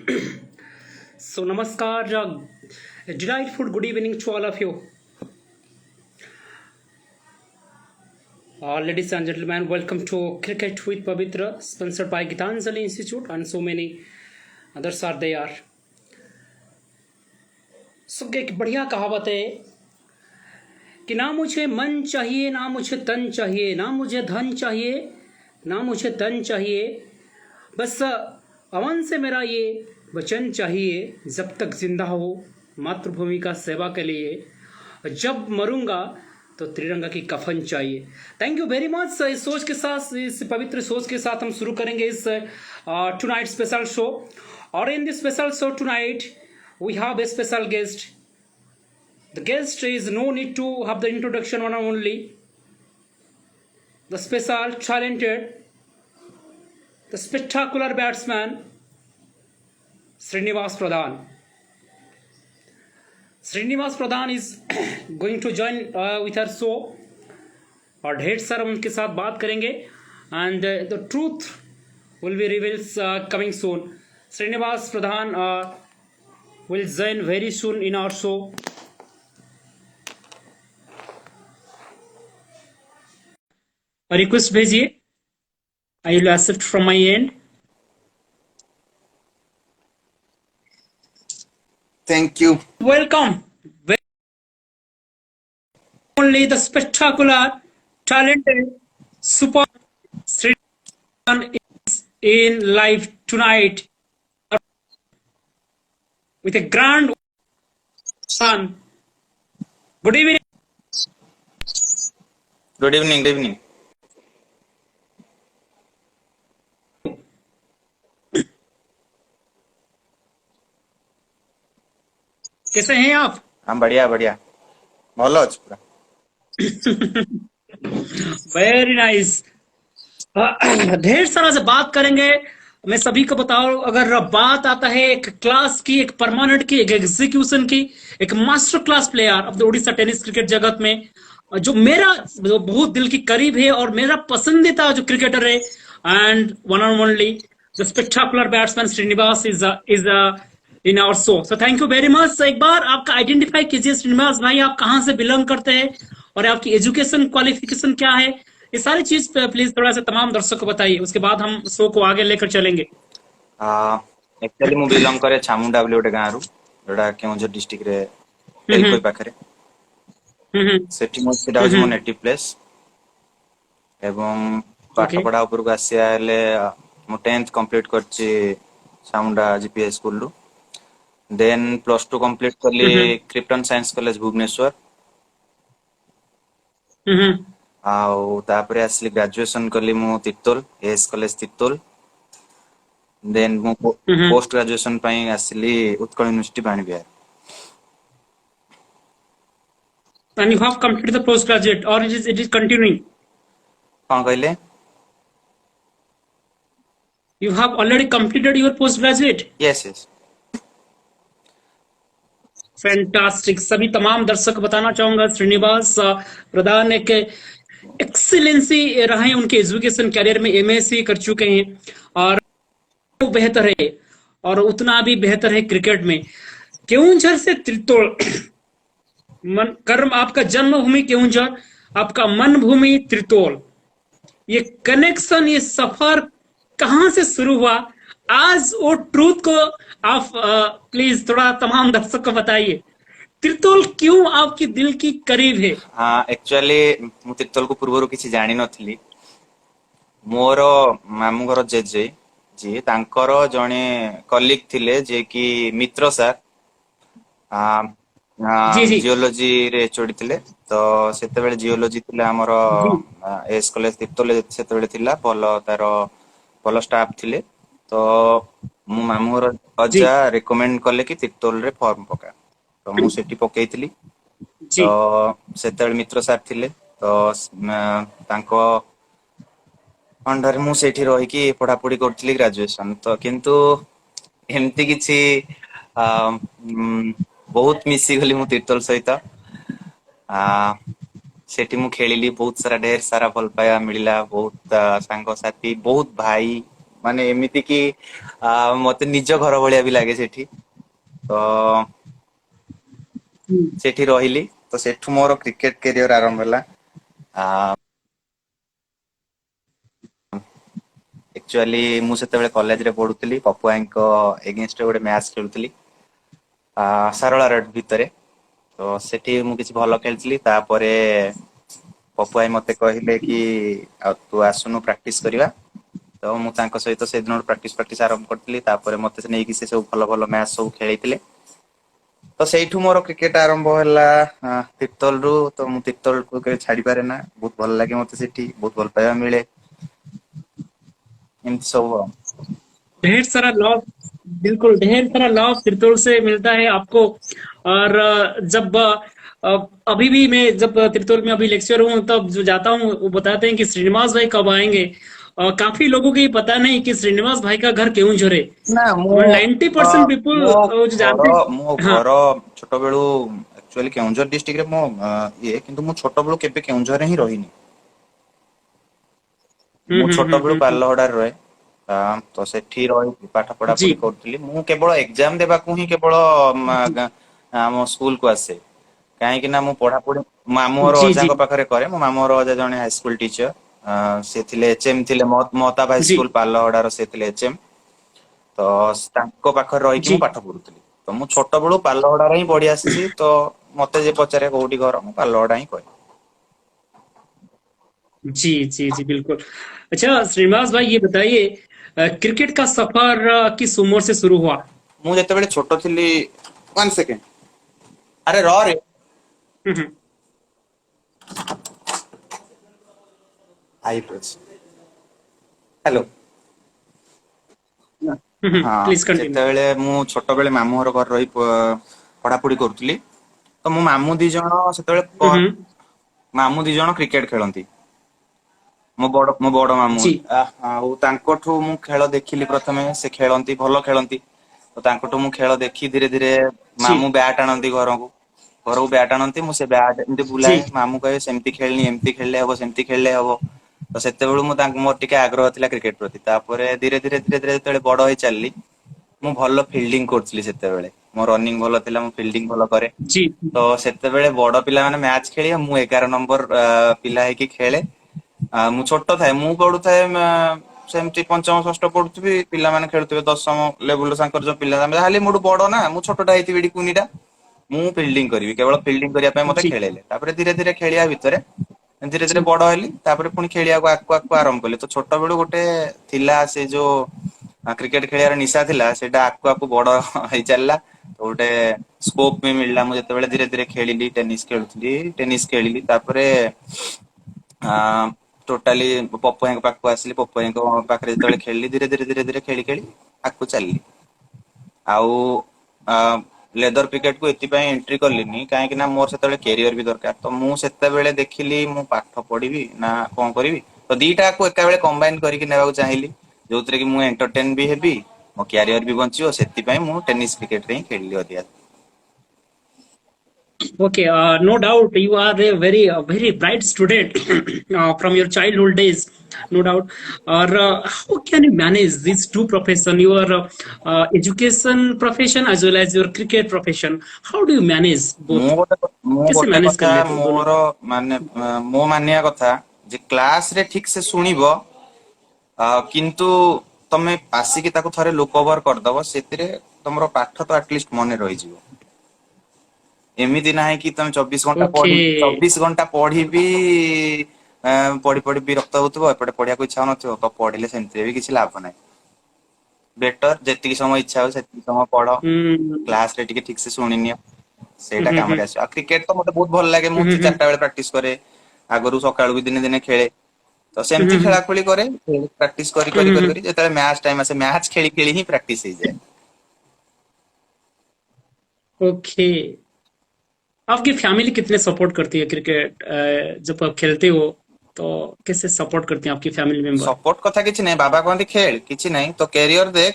So, Namaskar, delightful good evening to all of you. Ladies and gentlemen, welcome to Cricket with Pavitra, sponsored by Gitanjali Institute, and so many others are there. So, एक बढ़िया कहावत है कि ना मुझे मन चाहिए, ना मुझे तन चाहिए, ना मुझे धन चाहिए, ना मुझे तन चाहिए, बस अमन से मेरा ये वचन चाहिए, जब तक जिंदा हो मातृभूमि का सेवा के लिए, जब मरूंगा तो त्रिरंगा की कफन चाहिए। Thank you very much. इस सोच के साथ, इस पवित्र सोच के साथ हम शुरू करेंगे इस टुनाइट स्पेशल शो। और in this special show tonight we have a special guest. The guest is no need to have the introduction, one and only the special, talented, the spectacular batsman Srinivas Pradhan. Srinivas Pradhan is going to join with our show और ढेर सारा उनके साथ बात करेंगे and the truth will be revealed coming soon. Srinivas Pradhan will join very soon in our show. Request भेजिए, I will accept from my end. Thank you. Welcome. Only the spectacular, talented, super Srivan is in live tonight with a grand son. Good evening. Good evening. Good evening. कैसे हैं आप? हम बढ़िया बढ़िया भलो अछि पूरा। Very nice. ढेर सारा से बात करेंगे। मैं सभी को बताऊं, अगर बात आता है एक क्लास की, एक परमानेंट की, एक एग्जीक्यूशन की, एक master class player of the Orissa tennis cricket जगत में, जो मेरा बहुत दिल की करीब है और मेरा पसंदीदा जो क्रिकेटर है, and one and only the spectacular batsman Srinivas is in our show. So thank you very much. एक बार आपका आइडेंटिफाई कीजिए श्रीनिवास भाई, आप कहाँ से बिलोंग करते हैं और आपकी एजुकेशन क्वालिफिकेशन क्या है, ये सारी चीज प्लीज थोड़ा सा तमाम दर्शकों को बताइए, उसके बाद हम शो को आगे लेकर चलेंगे। एक्चुअली मु बिलोंग करे चामुंडा बोले गोटे गाँ रु, जोटा केउंझर डिस्ट्रिक्ट रे तेलकोई पाखरे। सेठी मो सेटा होची मो नेटिव प्लेस एवं पाठ पढ़ा ऊपर को आसिया हेले मो 10th कंप्लीट करची चामुंडा जीपीएस स्कूल रु। देन +2 कंप्लीट करली क्रिप्टन साइंस कॉलेज भुवनेश्वर। आउ तापरे असली ग्रेजुएशन करली मु तितोल एस कॉलेज तितोल। देन मु पोस्ट ग्रेजुएशन पई असली Utkal university Vanivihar. And you have completed the postgraduate or it is continuing? कौन कहले? You have already completed your postgraduate? Yes, yes. Fantastic. सभी तमाम दर्शक बताना चाहूंगा, श्रीनिवास प्रधान एक एक्सीलेंसी रहे हैं उनके एजुकेशन कैरियर में, एमएससी कर चुके हैं और बेहतर है और उतना भी बेहतर है क्रिकेट में। केउंझर से त्रितोल, मन कर्म आपका जन्मभूमि केउंझर, आपका मन भूमि त्रितोल, ये कनेक्शन, ये सफर कहां से शुरू हुआ? आज वो ट्रूथ को आप प्लीज थोड़ा तमाम दर्शक को बताइए, त्रितोल क्यों आपकी दिल की करीब है? हाँ, एक्चुअली मु त्रितोल को पूर्व किसी जानी नथली। मोर मामू घर जेजे जी तांकर जने कलीग थिले जे कि मित्र सर जियोलॉजी रे चोड़ी थिले। तो सेते बेले जियोलॉजी थिला हमर एस कॉलेज तितोल सेते बेले थिला, भलो तार भलो स्टाफ थिले। तो मु मामू घर अजा रिकमेंड कले कि तितोल रे फॉर्म पका, तो मु सेठी पकेइतली। तो सेते बेले मित्र सर थिले, तो तांको अंडर मु सेठी रही कि पढ़ापढ़ी करथिली ग्रेजुएशन। तो किंतु एमती किछि बहुत मिसी गली मु तितोल सहित। सेठी मु खेलिली, बहुत सारा ढेर सारा भल पाया मिलिला, बहुत सांग साथी, बहुत भाई ମାନେ ଏମିତି କି ମତେ ନିଜ ଘର ଭଳିଆ ବି ଲାଗେ ସେଠି। ତ हम्म, ସେଠି ରହିଲି। ତ ସେଠୁ ମୋର କ୍ରିକେଟ କ୍ୟାରିୟର ଆରମ୍ଭ ହେଲା। ଆ ଆକ୍ଚୁଆଲି ମୁଁ ସେତେବେଳେ କଲେଜରେ ପଢୁଥିଲି, ପପୁ ଭାଇଙ୍କ ଏଗେନଷ୍ଟରେ ଗୋଟେ ମ୍ୟାଚ ଖେଳୁଥିଲି ସାରଳା ରୋଡ ଭିତରେ। ତ ସେଠି ମୁଁ କିଛି ଭଲ ଖେଳିଥିଲି। ତାପରେ ପପୁ ଭାଇ ମତେ କହିଲେ କି ଆଉ ତୁ ଆସୁନୁ ପ୍ରାକ୍ଟିସ କରିବା। ତ ମୁଁ ତାଙ୍କ ସହିତ ସେଦିନ ପ୍ରାକ୍ଟିସ ଆରମ୍ଭ କରିଥିଲି। ତାପରେ ମତେ ନେଇକି ସେ ସବୁ ଭଲ ଭଲ ମ୍ୟାଚ ସବୁ ଖେଳେଇଥିଲେ। ତ ସେଇଠୁ ମୋର କ୍ରିକେଟ ଆରମ୍ଭ ହେଲା ତିର୍ତ୍ତୋଲ ରୁ। ତ ମୁଁ ତିର୍ତ୍ତୋଲକୁ କେବେ ଛାଡି ପାରେ ନା। ବହୁତ ଭଲ ଲାଗେ ମତେ ସେଠି, ବହୁତ ଭଲ ପାଇବା ମିଳେ। ଏମିତି ସବୁ ଆଉ। ढेर सारा लॉ, बिल्कुल ढेर सारा लॉ तिरतुल से मिलता है आपको। और जब अभी भी मैं जब तिरतुल में अभी लेक्चर हूँ तब जो जाता हूँ वो बताते हैं कि श्रीनिवास भाई कब आएंगे। काफी लोगों को ये पता नहीं कि श्रीनिवास भाई का घर केउंझर है। ନା ମୁଁ और 90% पीपल ମୋ जो जानते ମୋ हैं, हाँ। ଘର ଛୋଟ ବେଳୁ ଆକ୍ଚୁଆଲି କେଉଁଝର ଡିଷ୍ଟ୍ରିକ୍ଟରେ ମୋ ଇଏ, କିନ୍ତୁ ମୁଁ ଛୋଟ ବେଳୁ କେବେ କେଉଁଝରରେ ହିଁ ରହିନି। ମୁଁ ଛୋଟ ବେଳୁ ପାଲହଡାରେ ରହେ। ତ ସେଠି ରହିକି ପାଠ ପଢା जी ପଢି କରୁଥିଲି। ମୁଁ କେବଳ ଏକ୍ଜାମ ଦେବାକୁ ହିଁ କେବଳ ଆମ ସ୍କୁଲ କୁ ଆସେ। କାହିଁକି ନା ମୁଁ ପଢାପଢି ମାମୁଁ ଘର जी जी ଅଜାଙ୍କ ପାଖରେ କରେ। ମୋ ମାମୁଁ ଘର ଅଜା ଜଣେ ହାଇସ୍କୁଲ ଟିଚର। ସେ ଥିଲେ ଏଚଏମ ଥିଲେ ମହତାବ जी ହାଇସ୍କୁଲ ପାଲହଡାର ସେ ଥିଲେ ଏଚଏମ। ତ ତାଙ୍କ ପାଖରେ ରହିକି जी ମୁଁ ପାଠ ପଢୁଥିଲି। ତ ମୁଁ ଛୋଟ ବେଳୁ ପାଲହଡାରେ ହିଁ ବଢି ଆସିଛି। ତ ମତେ ଯେ ପଚାରେ କୋଉଠି ଘର, ମୁଁ ପାଲହଡା ହିଁ କହେ। जी जी जी बिल्कुल। अच्छा श्रीनिवास भाई ये बताइए, क्रिकेट का सफर किस उम्र से शुरू हुआ? ମୁଁ ଯେତେବେଳେ ଛୋଟ ଥିଲି, 1 ସେକେଣ୍ଡ, ଆରେ ରରେ हम्म ହ୍ୟାଲୋ। ହଁ प्लीज कंटिन्यू। ଯେତେବେଳେ ମୁଁ ଛୋଟବେଳେ ମାମୁଁ ଘର ଘରେ ରହି ପଢାପଢି କରୁଥିଲି, ତ ମୋ ମାମୁଁ ଦି ଜଣ ସେତେବେଳେ हम्म, ମାମୁଁ ଦି ଜଣ କ୍ରିକେଟ ଖେଳନ୍ତି। ମୋ ବଡ ମାମୁଁ। जी ଆଉ ତାଙ୍କଠୁ ମୁଁ ଖେଳ ଦେଖିଲି ପ୍ରଥମେ। ସେ ଖେଳନ୍ତି, ଭଲ ଖେଳନ୍ତି। ତ ତାଙ୍କଠୁ ମୁଁ ଖେଳ ଦେଖି ଧୀରେ ଧୀରେ जी ମାମୁଁ ବ୍ୟାଟ୍ ଆଣନ୍ତି ଘରକୁ ବ୍ୟାଟ୍ ଆଣନ୍ତି। ମୁଁ ସେ ବ୍ୟାଟ୍ ଏମିତି जी ବୁଲାଏ। ମାମୁଁ କହିବେ ସେମିତି ଖେଳିନି, ଏମିତି ଖେଳିଲେ ହବ, ସେମିତି ଖେଳିଲେ ହବ। ତ ସେତେବେଳୁ ମୋର ଟିକେ ଆଗ୍ରହ ଥିଲା କ୍ରିକେଟ ପ୍ରତି। ତାପରେ ଧୀରେ ଧୀରେ ଯେତେବେଳେ ବଡ ହେଇ ଚାଲିଲି, ମୁଁ ଭଲ ଫିଲ୍ଡିଂ କରୁଥିଲି ସେତେବେଳେ। ମୋ ରନିଂ ଭଲ ଥିଲା, ମୁଁ ଫିଲ୍ଡିଂ ଭଲ କରେ। जी ତ ସେତେବେଳେ ବଡ ପିଲାମାନେ ମ୍ୟାଚ ଖେଳିବେ, ମୁଁ 11 ନମ୍ବର ପିଲା ହେଇକି ଖେଳେ। ମୁଁ ଛୋଟ ଥାଏ, ମୁଁ ପଢୁଥାଏ ସେମିତି ପଞ୍ଚମ ଷଷ୍ଠ ପଢୁଥିବି, ପିଲାମାନେ ଖେଳୁଥିବେ ଦଶମ ଲେବୁଲ ତାଙ୍କର ଯୋଉ ପିଲା, ଯାହେଲେ ମୋଠୁ ବଡ ନା, ମୁଁ ଛୋଟଟା ହେଇଥିବି ଏଠି କୁନିଟା। ମୁଁ ଫିଲ୍ଡିଂ କରିବି, କେବଳ ଫିଲ୍ଡିଂ କରିବା ପାଇଁ ମତେ जी ଖେଳେଇଲେ। ତାପରେ ଧୀରେ ଧୀରେ ଖେଳିବା ଭିତରେ ଧୀରେ ଧୀରେ जी ବଡ ହେଲି। ତାପରେ ପୁଣି ଖେଳିବାକୁ ଆକୁ ଆରମ୍ଭ କଲି। ତ ଛୋଟ ବେଳୁ ଗୋଟେ ଥିଲା ସେ ଯୋଉ କ୍ରିକେଟ ଖେଳିବାର ନିଶା ଥିଲା, ସେଇଟା ଆକୁ ବଡ ହେଇ ଚାଲିଲା। ତ ଗୋଟେ ସ୍କୋପ ବି ମିଳିଲା। ମୁଁ ଯେତେବେଳେ ଧୀରେ ଧୀରେ ଖେଳିଲି, ଟେନିସ ଖେଳୁଥିଲି, ଟେନିସ ଖେଳିଲି। ତାପରେ ଟୋଟାଲି ପପୁ ଭାଇଙ୍କ ପାଖକୁ ଆସିଲି। ପପୁ ଭାଇଙ୍କ ପାଖରେ ଯେତେବେଳେ ଖେଳିଲି, ଧୀରେ ଧୀରେ ଖେଳି ଖେଳି ଆଗକୁ ଚାଲିଲି। ଆଉ ଲେଦର କ୍ରିକେଟ କୁ ଏଥିପାଇଁ ଏଣ୍ଟ୍ରି କଲିନି, କାହିଁକି ନା ମୋର ସେତେବେଳେ କ୍ୟାରିୟର ବି ଦରକାର। ତ ମୁଁ ସେତେବେଳେ ଦେଖିଲି ମୁଁ ପାଠ ପଢିବି ନା କଣ କରିବି। ତ ଦିଟାକୁ ଏକା ବେଳେ କମ୍ବାଇନ କରିକି ନେବାକୁ ଚାହିଁଲି, ଯୋଉଥିରେ କି ମୁଁ ଏଣ୍ଟରଟେନ ବି ହେବି, ମୋ କ୍ୟାରିୟର ବି ବଞ୍ଚିବ। ସେଥିପାଇଁ ମୁଁ ଟେନିସ କ୍ରିକେଟରେ ହିଁ ଖେଳିଲି ଅଧିକା। Okay, no doubt you are a very bright student from your childhood days, no doubt. Or how can you manage these two profession, your education profession as well as your cricket profession? How do you manage ମୁଁ both? ଗୋଟେ ମୁଁ कैसे ଗୋଟେ manage कर କଥା लेते हो दोनों? ମୋର ମାନେ ମୋ ମାନିବା କଥା ଯେ କ୍ଲାସ ରେ ଠିକ ସେ ଶୁଣିବ, କିନ୍ତୁ ତମେ ଆସିକି ତାକୁ ଥରେ ଲୁକ୍ ଓଭର କରିଦବ, ସେଥିରେ ତମର ପାଠ ତ ଆଟଲିଷ୍ଟ ମନେ ରହିଯିବ। ଏମିତି ନାହିଁ କି ତମେ ओके। 24 ଘଣ୍ଟା ପଢିବି ପଢି ପଢି ବିରକ୍ତ ହଉଥିବ, ଏପଟେ ପଢିବାକୁ ଇଚ୍ଛା ହଉନଥିବ। ତ ପଢିଲେ ସେମିତିରେ ବି କିଛି ଲାଭ ନାହିଁ। ବେଟର ଯେତିକି ସମୟ ଇଚ୍ଛା ହଉ ସେତିକି ସମୟ ପଢ। हम्म କ୍ଲାସ ରେ ଟିକେ ଠିକ ସେ ଶୁଣିନିଅ, ସେଇଟା हम्म हम्म କାମରେ ଆସିବ। ଆଉ କ୍ରିକେଟ ତ ମତେ ବହୁତ ଭଲ ଲାଗେ। ମୁଁ हम्म 4ଟା ବେଳେ ପ୍ରାକ୍ଟିସ କରେ, ଆଗରୁ सकाळू ବି ଦିନେ ଦିନେ ଖେଳେ। ତ ସେମିତି हम्म ଖେଳା ଖେଳି कରେ, ପ୍ରାକ୍ଟିସ କରି କରି କରି हम्म କରି ଯେତେବେଳେ ମ୍ୟାଚ ଟାଇମ ଆସେ, ମ୍ୟାଚ ଖେଳି ଖେଳି ହିଁ ପ୍ରାକ୍ଟିस ହେଇଯାଏ। ओके। आपकी फैमिली कितने सपोर्ट करती है क्रिकेट जब आप खेलते हो, तो कैसे सपोर्ट करती हैं आपकी फैमिली मेंबर? ସପୋର୍ଟ କଥା କିଛି ନାହିଁ, ବାବା କହନ୍ତି ଖେଳ, କିଛି ନାହିଁ ତ କ୍ୟାରିୟର ଦେଖ,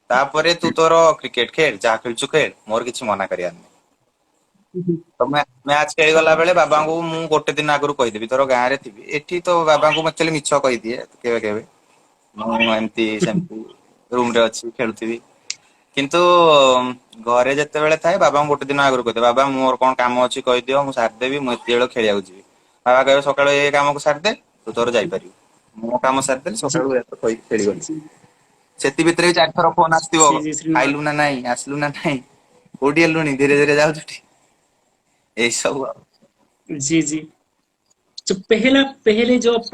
ତାପରେ ତୁ ତୋର କ୍ରିକେଟ ଖେଳ, ଯାହା ଖେଳୁଛୁ ଖେଳ, ମୋର କିଛି ମନା କରିବାର ନାହିଁ। ତମେ ମ୍ୟାଚ ଖେଳିଗଲା ବେଳେ ବାବାଙ୍କୁ ମୁଁ ଗୋଟେ ଦିନ ଆଗରୁ କହିଦେବି, ତୋର ଗାଁ ରେ ଥିବି। ଏଠି ତ ବାବାଙ୍କୁ ଆକ୍ଚୁଆଲି ମିଛ କହିଦିଏ କେବେ କେବେ। ମୁଁ ଏମିତି ସେମିତି ରୁମ ରେ ଅଛି ଖେଳୁଥିବି। କିନ୍ତୁ ଘରେ ଯେତେବେଳେ ଥାଏ ବାବାଙ୍କୁ ଗୋଟେ ଦିନ ଆଗରୁ କହିଦିଏ, ବାବା ମୋର କଣ କାମ ଅଛି କହିଦିଅ ମୁଁ ସାରିଦେବି, ମୁଁ ଏତେ ବେଳ ଖେଳିବାକୁ ଯିବି। ବାବା କହିବେ ସକାଳୁ ଏ କାମକୁ ସାରିଦେ ତୁ ତୋର ଯାଇପାରିବୁ। ମୋ କାମ ସାରିଦେଲି जी ସକାଳୁ କହିକି ଖେଳିଗଲି। जी ସେତି ଭିତରେ ବି 4 ଥର ଫୋନ ଆସିଥିବ, जी जी श्रीनिवास। ଖାଇଲୁ ନା ନାଇଁ, ଆସିଲୁ ନା ନାଇଁ, କୋଉଠି ହେଲୁଣି, ଧୀରେ धीरे ଯାଉଛୁ ଠି ଏଇ ସବୁ ଆଉ। जी जी। जो पहले जो आप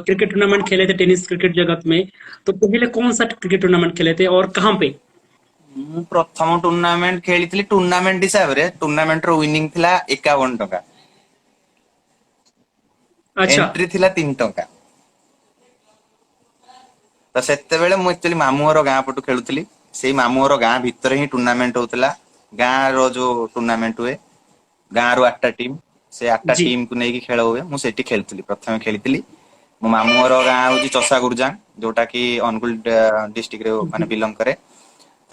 क्रिकेट टूर्नामेंट खेले थे टेनिस क्रिकेट जगत में, तो पहले कौन सा क्रिकेट टूर्नामेंट खेले थे और कहाँ पे? ମୁଁ ପ୍ରଥମ ଟୁର୍ଣ୍ଣାମେଣ୍ଟ ଖେଳିଥିଲି, ଟୁର୍ଣ୍ଣାମେଣ୍ଟ ହିସାବରେ ଟୁର୍ଣ୍ଣାମେଣ୍ଟ ର ୱିନିଂ ଥିଲା 51 ଟଙ୍କା, अच्छा। ଏଣ୍ଟ୍ରି ଥିଲା 3 ଟଙ୍କା। ତ ସେତେବେଳେ ମୁଁ ଆକ୍ଚୁଆଲି ମାମୁଁ ଘର ଗାଁ ପଟୁ ଖେଳୁଥିଲି। ସେଇ ମାମୁଁ ଘର ଗାଁ ଭିତରେ ହିଁ ଟୁର୍ଣ୍ଣାମେଣ୍ଟ ହଉଥିଲା। ଗାଁ ର ଯୋଉ ଟୁର୍ଣ୍ଣାମେଣ୍ଟ ହୁଏ, ଗାଁ ରୁ 8ଟା ଟିମ୍, ସେ 8ଟା जी। ଟିମ୍ କୁ ନେଇକି ଖେଳ ହୁଏ। ମୁଁ ସେଠି ଖେଳିଥିଲି, ପ୍ରଥମେ ଖେଳିଥିଲି। ମୋ ମାମୁଁ ଘର ଗାଁ ହଉଛି ଚଷା ଗୁରୁଜା, ଯୋଉଟା କି ଅନୁଗୁଳ ଡିଷ୍ଟ୍ରିକ୍ଟ ରେ ମାନେ जी ବିଲଙ୍ଗ କରେ।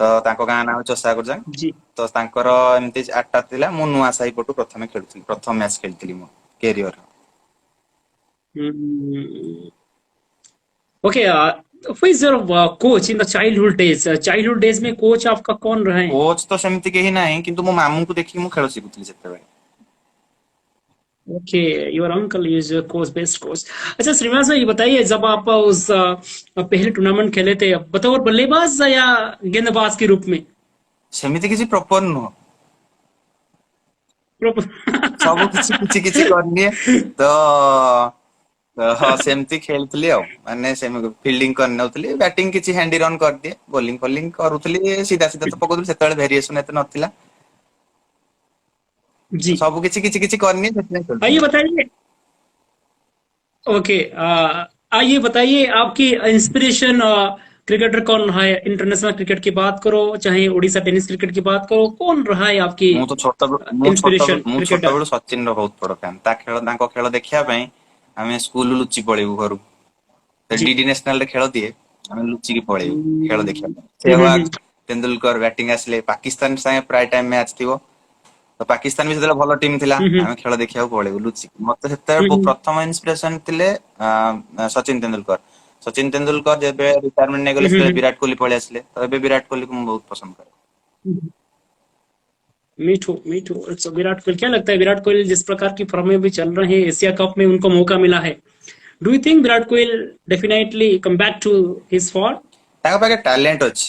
ତ ତାଙ୍କ ଗାଁ ନାଁ ହଉଛି ଚଷା ଗୁରୁଜା। जी। ତ ତାଙ୍କର ଏମିତି 8ଟା ଥିଲା, ମୁଁ ନୂଆ ସାହି ପଟୁ ପ୍ରଥମେ ଖେଳୁଥିଲି, ପ୍ରଥମ ମ୍ୟାଚ ଖେଳିଥିଲି ମୋ career. Hmm, okay. who is your coach in the childhood days? Childhood days में कोच आपका कौन रहे हैं? କୋଚ୍ ତ ସେମିତି କେହି ନାହିଁ, କିନ୍ତୁ ମୋ मामूଙ୍କୁ ଦେଖିକି ମୁଁ ଖେଳ ଶିଖୁଥିଲି ସେତେବେଳେ। Okay, your uncle is your coach, best coach. अच्छा श्रीनिवास भाई, ये बताइए, जब आप उस पहले टूर्नामेंट खेले थे, बतौर बल्लेबाज या गेंदबाज के रूप में? ସେମିତି କିଛି ପ୍ରପର ନୁହଁ, ସବୁ କିଛି କିଛି प्रोप- କିଛି କରିନିଏ। ତ ହଁ ସେମିତି ଖେଳୁଥିଲି ଆଉ, ମାନେ ସେମିତି ଫିଲ୍ଡିଂ କରିନଉଥିଲି, ବ୍ୟାଟିଂ କିଛି ହ୍ୟାଣ୍ଡି ରନ୍ କରିଦିଏ, ବୋଲିଂ ଫୋଲିଂ କରୁଥିଲି, ସିଧା ସିଧା ତ ପକଉଥିଲି, ସେତେବେଳେ ଭେରିଏସନ ଏତେ ନଥିଲା। जी। ତ ସବୁ କିଛି କିଛି କିଛି କରିନିଏ, ସେଥିପାଇଁ आइए ଖେଳୁଥିଲି। बताइए। ओके, आइए बताइए आपकी इंस्पिरेशन क्रिकेटर कौन रहा है? इंटरनेशनल क्रिकेट की बात करो, चाहे उड़ीसा टेनिस क्रिकेट की बात करो, कौन रहा है आपकी ମୁଁ ତ ଛୋଟ इंस्पिरेशन क्रिकेटर? ବେଳୁ ସଚିନ ର ବହୁତ ବଡ ଫ୍ୟାନ। ତାଙ୍କ ଖେଳ ଦେଖିବା ପାଇଁ ଆମେ ସ୍କୁଲ ଲୁଚି ପଳେଇବୁ ଘରୁ। जी। ଡିଡି ନ୍ୟାସନାଲ ରେ ଖେଳ ଦିଏ, ଆମେ ଲୁଚିକି ପଳେଇବୁ ଖେଳ ଦେଖିବା ପାଇଁ। ସେହୱାଗ, हम्म, ତେନ୍ଦୁଲକର ବ୍ୟାଟିଂ ଆସିଲେ, ପାକିସ୍ତାନ ସାଙ୍ଗେ ପ୍ରାୟ ଟାଇମ ମ୍ୟାଚ ଥିବ, ତ ପାକିସ୍ତାନ ବି ସେତେବେଳେ ଭଲ ଟିମ୍ ଥିଲା, हम्म, ଆମେ ଖେଳ ଦେଖିବାକୁ ପଳେଇବୁ ଲୁଚିକି। ମତେ ସେତେବେଳେ हम्म, ପ୍ରଥମ ଇନ୍ସପିରେସନ ଥିଲେ ସଚିନ ତେନ୍ଦୁଲକର। ସଚିନ ତେନ୍ଦୁଲକର ଯେବେ ରିଟାୟାରମେଣ୍ଟ ନେଇଗଲେ, ସେତେବେଳେ हम्म, ବିରାଟ କୋହଲି ପଳେଇ ଆସିଲେ। ତ ଏବେ ବିରାଟ କୋହଲି କୁ ମୁଁ ବହୁତ पसंद कରେ। हम्म। मी टू। अच्छा, विराट कोहली, क्या लगता है विराट कोहली जिस प्रकार की फॉर्म में भी चल रहे हैं, एशिया कप में उनको मौका मिला है, do you think Virat Kohli definitely come back to his form? ତାଙ୍କ ପାଖେ ଟ୍ୟାଲେଣ୍ଟ ଅଛି।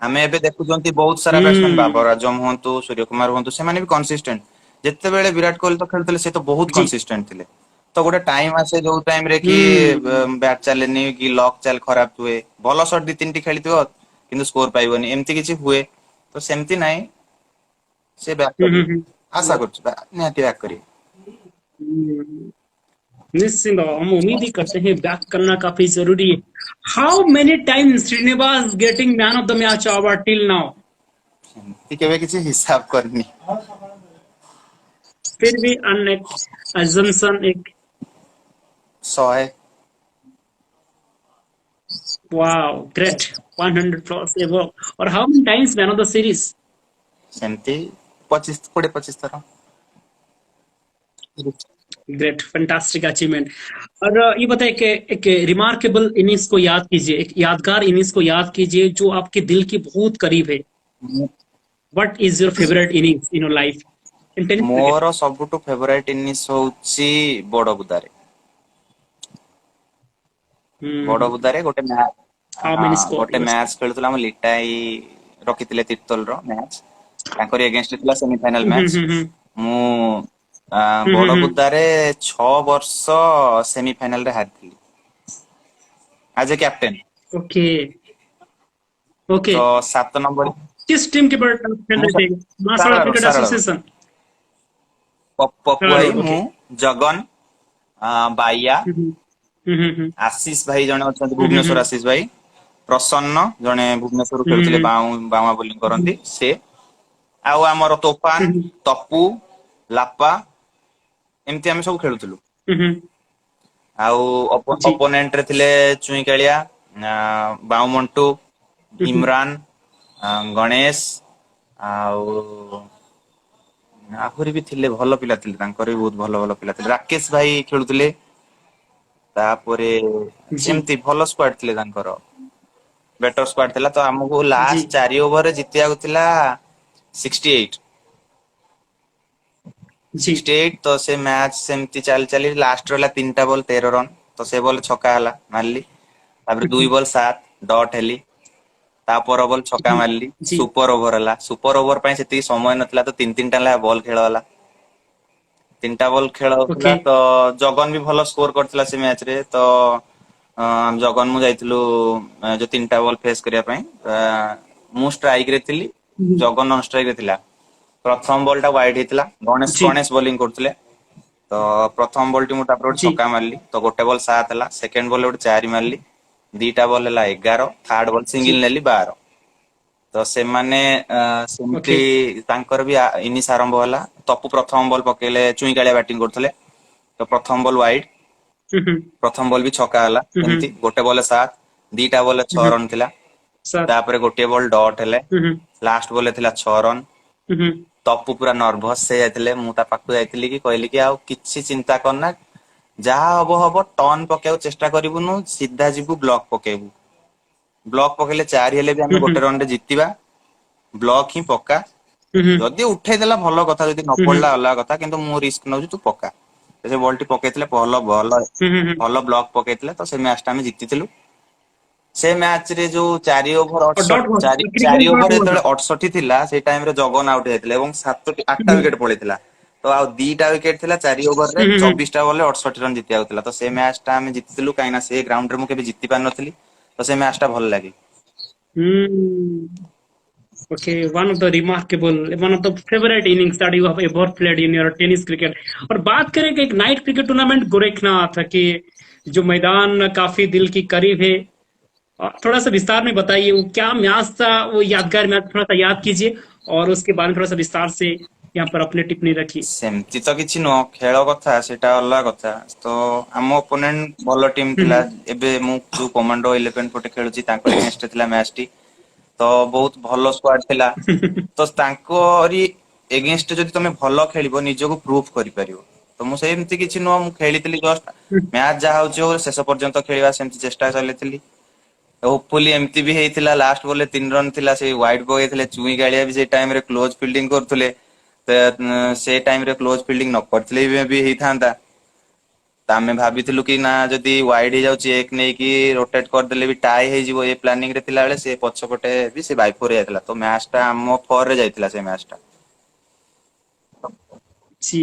ଆମେ ଏବେ ଦେଖୁଛନ୍ତି ବହୁତ ସାରା ବ୍ୟାଟ୍ସମ୍ୟାନ, हम्म। ବାବର ଆଜମ ହୁଅନ୍ତୁ, ସୂର୍ଯ୍ୟ କୁମାର ହୁଅନ୍ତୁ, ସେମାନେ ବି କନସିଷ୍ଟେଣ୍ଟ। ଯେତେବେଳେ ବିରାଟ କୋହଲି ତ ଖେଳୁଥିଲେ, ସେ ତ ବହୁତ जी। କନସିଷ୍ଟେଣ୍ଟ ଥିଲେ। ତ ଗୋଟେ ଟାଇମ ଆସେ ଯୋଉ ଟାଇମ ରେ କି हम्म, ବ୍ୟାଟ ଚାଲେନି, କି ଲକ୍ ଚାଲ ଖରାପ ହୁଏ, ଭଲ ସଟ 2-3ଟି ଖେଳିଥିବ କିନ୍ତୁ ସ୍କୋର ପାଇବନି, ଏମିତି କିଛି हुए। ତ ସେମିତି ନାହିଁ, ସେ ବ୍ୟାକ୍ କରିବେ, हम्म, ଆଶା କରୁଛୁ ନିହାତି ବ୍ୟାକ୍ କରିବେ। हम्म। निश्चिंत रहो, हम उम्मीद ही करते हैं, बैक करना काफी जरूरी है। How many times Srinivas getting man of the match award till now? ସେମିତି କେବେ କିଛି ହିସାବ କରିନି। फिर भी अन एक assumption, एक 100। Wow great, 100 plus above. और how many times man of the series? ସେମିତି 20-25 ଥର। Great, fantastic achievement. और ये बताइए कि एक रिमार्केबल इनिंग्स को याद कीजिए, एक यादगार इनिंग्स को याद कीजिए जो आपके दिल के बहुत करीब है। What is your favourite innings in your life in tennis cricket? ମୋର ସବୁଠୁ ଫେଭରାଇଟ ଇନିଂସ ହଉଛି ବଡବୁଦାରେ। ବଡବୁଦାରେ ଗୋଟେ हाउ मेनी स्कोर ଗୋଟେ यूर? ମ୍ୟାଚ ଖେଳୁଥିଲା, ଆମ ଲିଟାଇ ରଖିଥିଲେ ତିର୍ତ୍ତୋଲ ର ମ୍ୟାଚ, ତାଙ୍କରି ଏଗେନଷ୍ଟ ଥିଲା ସେମିଫାଇନାଲ ମ୍ୟାଚ। ମୁଁ ବଡବୁଦାରେ 6 ବର୍ଷ ସେମିଫାଇନାଲ ରେ ହାରିଥିଲି ଆଜ ଏ କ୍ୟାପ୍ଟେନ। ओके। ओके। ତ 7 ନମ୍ବର किस टीम के पर खेल ମୁଁ रहे थे? मार्शल ଶାରଳାରୁ क्रिकेट ଶାରଳାରୁ एसोसिएशन? ପପୁ ଭାଇ, ମୁଁ, ओके। ଜଗନ, ବାଇଆ, हम्म। ଆଶିଷ ଭାଇ ଜଣେ ଅଛନ୍ତି, ଭୁବନେଶ୍ୱର ଆଶିଷ ଭାଇ, ପ୍ରସନ୍ନ ଜଣେ ଭୁବନେଶ୍ୱରରୁ ଖେଳୁଥିଲେ, ବାଉଁ ବୋଲିଂ କରନ୍ତି ସେ, ଆଉ ଆମର ତୋଫାନ, ତପୁ, ଲାପା, ଏମିତି ଆମେ ସବୁ ଖେଳୁଥିଲୁ। ଆଉ जी। ଅପୋନେଣ୍ଟ ରେ ଥିଲେ ଚୁଇଁକାଳିଆ, ବାଉମଣ୍ଟୁ, ଇମ୍ରାନ, ଗଣେଶ, ଆଉ ଆହୁରି ବି ଥିଲେ, ଭଲ ପିଲା ଥିଲେ, ତାଙ୍କର ବି ବହୁତ ଭଲ ଭଲ ପିଲା ଥିଲେ। ରାକେଶ ଭାଇ ଖେଳୁଥିଲେ। ତାପରେ जी ଏମିତି ଭଲ ସ୍କ୍ୱାଡ୍ ଥିଲେ ତାଙ୍କର, ବେଟର ସ୍କ୍ୱାଡ୍ ଥିଲା। ତ ଆମକୁ जी ଲାଷ୍ଟ 4 ଓଭରରେ ଜିତିବାକୁ ଥିଲା 68। जी 68 ତ ସେ ମ୍ୟାଚ୍ ସେମିତି ଚାଲି ଚାଲି ଲାଷ୍ଟ ରହିଲା 3ଟା ବଲ୍ 13 ରନ୍। ତ ସେ ବଲ୍ ଛକା ହେଲା, ମାରିଲି। ତାପରେ 2 ବଲ୍ 7 ଡଟ୍ ହେଲି। ତା ପର ବଲ୍ ଛକା ମାରିଲି, जी ସୁପର ଓଭର ହେଲା। ସୁପର ଓଭର ପାଇଁ ସେତିକି ସମୟ ନଥିଲା, ତ 3-3ଟା ଲେଖା ବଲ୍ ଖେଳ ହେଲା। 3ଟା ବଲ୍ ଖେଳ ହଉଥିଲା, ओके ତ ଜଗନ ବି ଭଲ ସ୍କୋର କରିଥିଲା ସେ ମ୍ୟାଚ୍ ରେ। ତ ଜଗନ ମୁଁ ଯାଇଥିଲୁ ଯୋଉ 3ଟା ବଲ୍ ଫେସ୍ କରିବା ପାଇଁ। ମୁଁ ଷ୍ଟ୍ରାଇକ୍ ରେ ଥିଲି, ଜଗନ ନନ୍ ଷ୍ଟ୍ରାଇକ୍ ରେ ଥିଲା। ପ୍ରଥମ ବଲ୍ ଟା ୱାଇଡ୍ ହେଇଥିଲା, जी ଗଣେଶ ବୋଲିଂ କରୁଥିଲେ। ତ ପ୍ରଥମ ବଲ୍ ଟି ମୁଁ ତାପରେ ଗୋଟେ जी ଛକା ମାରିଲି, ତ ଗୋଟେ ବଲ୍ 7 ହେଲା। ସେକେଣ୍ଡ ବଲ୍ ଗୋଟେ 4 ମାରିଲି, 2ଟା ବଲ୍ ହେଲା 11, ଥାର୍ଡ ବଲ୍ जी ସିଙ୍ଗିଲ ନେଲି 12। ତ ସେମାନେ ओके ସେମିତି ତାଙ୍କର ବି ଇନିଂସ ଆରମ୍ଭ ହେଲା। ତପୁ ପ୍ରଥମ ବଲ୍ पकेଇଲେ, ଚୁଇଁ କାଳିଆ ବ୍ୟାଟିଂ କରୁଥିଲେ। ତ ପ୍ରଥମ ବଲ୍ ୱାଇଡ୍, ପ୍ରଥମ ବଲ୍ ବି ଛକା ହେଲା। ଏମିତି ଗୋଟେ ବଲ୍ 7, 2ଟା ବଲ୍ 6 ରନ୍ ଥିଲା। सर ତାପରେ ଗୋଟିଏ ବଲ୍ ଡଟ୍ ହେଲେ, ଲାଷ୍ଟ ବଲ୍ ରେ ଥିଲା 6 ରନ୍। ତପୁ ପୁରା ନର୍ଭସ ହେଇ ଯାଇଥିଲେ। ମୁଁ ତା ପାଖକୁ ଯାଇଥିଲି କି କହିଲି କି ଆଉ କିଛି ଚିନ୍ତା କରନା, ଯାହା ହବ ହବ, ଟର୍ନ ପକେଇବାକୁ ଚେଷ୍ଟା କରିବୁନୁ, ସିଧା ଯିବୁ ବ୍ଲକ୍ ପକେଇବୁ। ବ୍ଲକ୍ ପକେଇଲେ 4 ହେଲେ ବି ଆମେ ଗୋଟେ ରନ୍ ରେ ଜିତିବା, ବ୍ଲକ୍ ହିଁ ପକା। ଯଦି ଉଠେଇଦେଲା ଭଲ କଥା, ଯଦି ନ ପଡିଲା ଅଲଗା କଥା, କିନ୍ତୁ ମୁଁ ରିସ୍କ ନଉଛି, ତୁ ପକା। ସେ ବଲ୍ ଟି ପକେଇଥିଲେ, ଭଲ ଭଲ ବ୍ଲକ୍ ପକେଇଥିଲେ। ତ ସେ ମ୍ୟାଚ୍ ଟା ଆମେ ଜିତିଥିଲୁ। ସେ ମ୍ୟାଚ୍ ରେ ଯୋଉ 4 ଓଭର और डॉट हुआ 4 क्रिकेट डॉट ଓଭର हुआ ଯେତେବେଳେ था 68 ଥିଲା, ସେଇ ଟାଇମ୍ ରେ ଜଗନ ଆଉଟ୍ ହେଇଯାଇଥିଲେ ଏବଂ 8ଟା ୱିକେଟ୍ ପଳେଇଥିଲା। ତ ଆଉ 2ଟା ୱିକେଟ୍ ଥିଲା 4 ଓଭରରେ, 24ଟା ବଲ୍ ରେ 68 ରନ୍ ଜିତିବାକୁ ଥିଲା। ତ ସେ ମ୍ୟାଚ୍ ଟା ଆମେ ଜିତିଥିଲୁ, କାହିଁକିନା ସେ ଗ୍ରାଉଣ୍ଡ ରେ ମୁଁ କେବେ ଜିତି ପାରିନଥିଲି। ତ ସେ ମ୍ୟାଚ୍ ଟା ଭଲ ଲାଗେ। Okay, one of the remarkable, one of the favorite innings that you have ever played in your tennis cricket. और बात करें कि एक नाइट क्रिकेट टूर्नामेंट गोरखनाथ कि जो मैदान काफी दिल की करीब है, थोड़ा सा विस्तार में बताइए वो क्या मैच था, वो यादगार मैच थोड़ा सा याद कीजिए और उसके बारे में थोड़ा सा विस्तार से यहाँ पर अपने टिप्पणी रखिए। ସେମିତି ତ କିଛି ନୁହଁ, ଖେଳ କଥା ସେଇଟା ଅଲଗା କଥା। ତ ଆମ ଓପୋନେଣ୍ଟ ଭଲ ଟିମ୍ ଥିଲା। हम्म ଏବେ ମୁଁ ଯୋଉ କମାଣ୍ଡୋ 11 ପଟେ ଖେଳୁଛି, ତାଙ୍କ ଏଗେନ୍ଷ୍ଟ ଥିଲା ମ୍ୟାଚ୍ ଟି। ତ ବହୁତ ଭଲ ସ୍କ୍ୱାଡ୍ ଥିଲା। ତ ତାଙ୍କରି ଏଗେନ୍ଷ୍ଟ ଯଦି ତମେ ଭଲ ଖେଳିବ, ନିଜକୁ ପ୍ରୁଭ୍ କରିପାରିବ। ତ ମୁଁ ସେମିତି କିଛି ନୁହଁ, ମୁଁ ଖେଳିଥିଲି ଜଷ୍ଟ ମ୍ୟାଚ୍ ଯାହା ହଉଛି ହଉ, ଶେଷ ପର୍ଯ୍ୟନ୍ତ ଖେଳିବା ସେମିତି ଚେଷ୍ଟା ଚଲେଇଥିଲି। ହୋପଫୁଲି ଏମିତି ବି ହେଇଥିଲା, ଲାଷ୍ଟ ବଲ୍ ରେ 3 ରନ୍ ଥିଲା, ସେଇ ୱାଇଡ୍ ପକେଇଥିଲେ। ଚୁଇଁ କାଳିଆ ବି ସେଇ ଟାଇମ୍ ରେ କ୍ଲୋଜ ଫିଲ୍ଡିଂ କରୁଥିଲେ। ସେ ଟାଇମ୍ ରେ କ୍ଲୋଜ ଫିଲ୍ଡିଂ ନ କରିଥିଲେ ବି ହେଇଥାନ୍ତା। ତ ଆମେ ଭାବିଥିଲୁ କି ନା ଯଦି ୱାଇଡ୍ ହେଇଯାଉଛି, ଏକ ନେଇକି ରୋଟେଟ୍ କରିଦେଲେ ବି ଟାଇ ହେଇଯିବ, ଏ ପ୍ଲାନିଂ ରେ ଥିଲା ବେଳେ ସେ ପଛପଟେ ବି ସେ ବାଇ 4 ଯାଇଥିଲା। ତ ମ୍ୟାଚ୍ ଟା ଆମ ଫର୍ ରେ ଯାଇଥିଲା ସେ ମ୍ୟାଚ୍ ଟା। जी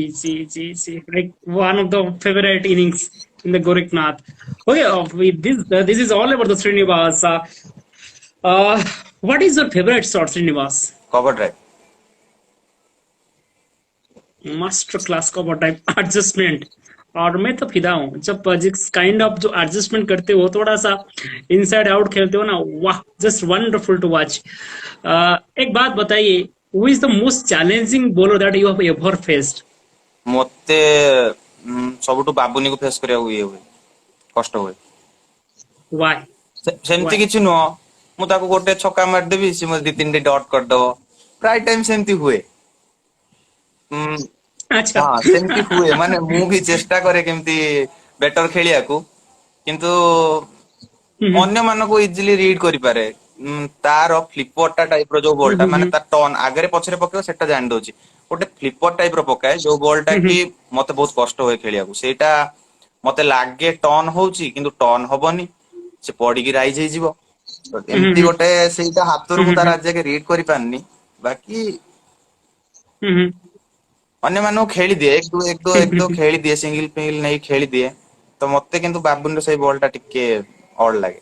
like one of the favorite innings in the Gorakhnath. Okay, with this is all about the Srinivas. What is your favorite shot, Srinivas? Cover drive. Master class का टाइप एडजस्टमेंट। और मैं तो फिदा हूँ जब जिस काइंड ऑफ जो adjustment करते हो, थोड़ा सा इनसाइड आउट खेलते हो ना, वाह, जस्ट वंडरफुल टू वॉच। एक बात बताइए, who is the most challenging bowler that you have ever faced? ମତେ ସବୁଠୁ ବାବୁନିକୁ ଫେସ୍ କରିବାକୁ ଇଏ ହୁଏ, କଷ୍ଟ ହୁଏ। व्हाई? ସେମିତି व्हाई? କିଛି ନୁହଁ, ମୁଁ ତାକୁ ଗୋଟେ ଛକା ମାରିଦେବି, ସେ ମତେ 2-3ଟି ଡଟ୍ କରିଦବ। ପ୍ରାୟ ଟାଇମ୍ ସେମିତି ହୁଏ। ଉଁ, अच्छा। ହଁ ସେମିତି ହୁଏ। ମାନେ ମୁଁ ବି ଚେଷ୍ଟା କରେ କେମିତି ବେଟର ଖେଳିବାକୁ, କିନ୍ତୁ ଅନ୍ୟ ମାନଙ୍କୁ ଇଜିଲି ରିଡ୍ କରିପାରେ। ତାର ଫ୍ଲିପର ଟାଇପ ର ଯୋଉ ବଲ୍ ଟା, ମାନେ ତା ଟର୍ନ ଆଗରେ ପଛରେ ପକେଇବ ସେଟା ଜାଣି ଦଉଛି। ଗୋଟେ ଫ୍ଲିପର ଟାଇପ ର ପକାଏ, ଯୋଉ ବଲ୍ ଟା କି ମତେ ବହୁତ କଷ୍ଟ ହୁଏ ଖେଳିବାକୁ। ସେଇଟା ମତେ ଲାଗେ ଟର୍ନ ହଉଛି, କିନ୍ତୁ ଟର୍ନ ହବନି, ସେ ପଡିକି ରାଇଜ ହେଇଯିବ। ତ ଏମିତି ଗୋଟେ ସେଇଟା ହାତରୁ ମୁଁ ତାର ଆଜି ଯାକେ ରିଡ୍ କରିପାରିନି। ବାକି ଅନ୍ୟମାନଙ୍କୁ ଖେଳିଦିଏ, 1-2 ଖେଳିଦିଏ, ସିଙ୍ଗଲ ଫିଙ୍ଗଲ ନେଇ ଖେଳିଦିଏ। ତ ମତେ କିନ୍ତୁ ବାବୁନର ସେଇ बॉल ଟା ଟିକେ ଅଡ୍ ଲାଗେ।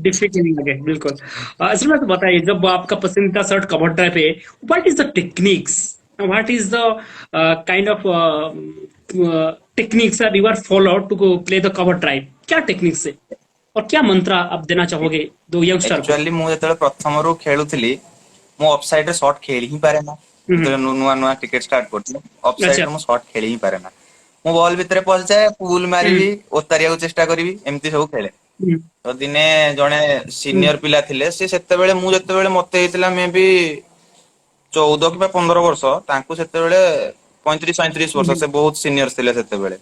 डिफिकल्ट नहीं लगे बिल्कुल। असल में तो बताइए, जब आपका पसंदीदा शर्ट कवर ड्राइव है, what is the techniques, what is the kind of techniques that you are follow to play the cover drive? क्या टेक्निक्स है और क्या मंत्र आप देना चाहोगे दो यंगस्टर को? एक्चुअली ମୁଁ ଯେତେବେଳେ ପ୍ରଥମରୁ ଖେଳୁଥିଲି, ମୁଁ ଅଫ୍ ସାଇଡ୍ ରେ ସଟ୍ ଖେଳି ହିଁ ପାରେ ନା। ଯେତେବେଳେ ନୂଆ ନୂଆ କ୍ରିକେଟ ଷ୍ଟାର୍ଟ କରୁଥିଲି, ଅଫ୍ ସାଇଡ୍ अच्छा। ରେ ମୁଁ ସଟ୍ ଖେଳି ହିଁ ପାରେ ନା। ମୁଁ ବଲ୍ ଭିତରେ ପଶିଯାଏ, ପୁଲ ମାରିବି, ଓତାରିବାକୁ ଚେଷ୍ଟା କରିବି, ଏମିତି ସବୁ ଖେଳେ। ତ ଦିନେ ଜଣେ ସିନିୟର ପିଲା ଥିଲେ, ସେ ସେତେବେଳେ ମୁଁ ଯେତେବେଳେ ମତେ ହେଇଥିଲା ମେ ବି 14 କିମ୍ବା 15 ବର୍ଷ, ତାଙ୍କୁ ସେତେବେଳେ 35-37 ବର୍ଷ, ସେ ବହୁତ ସିନିୟର ଥିଲେ ସେତେବେଳେ।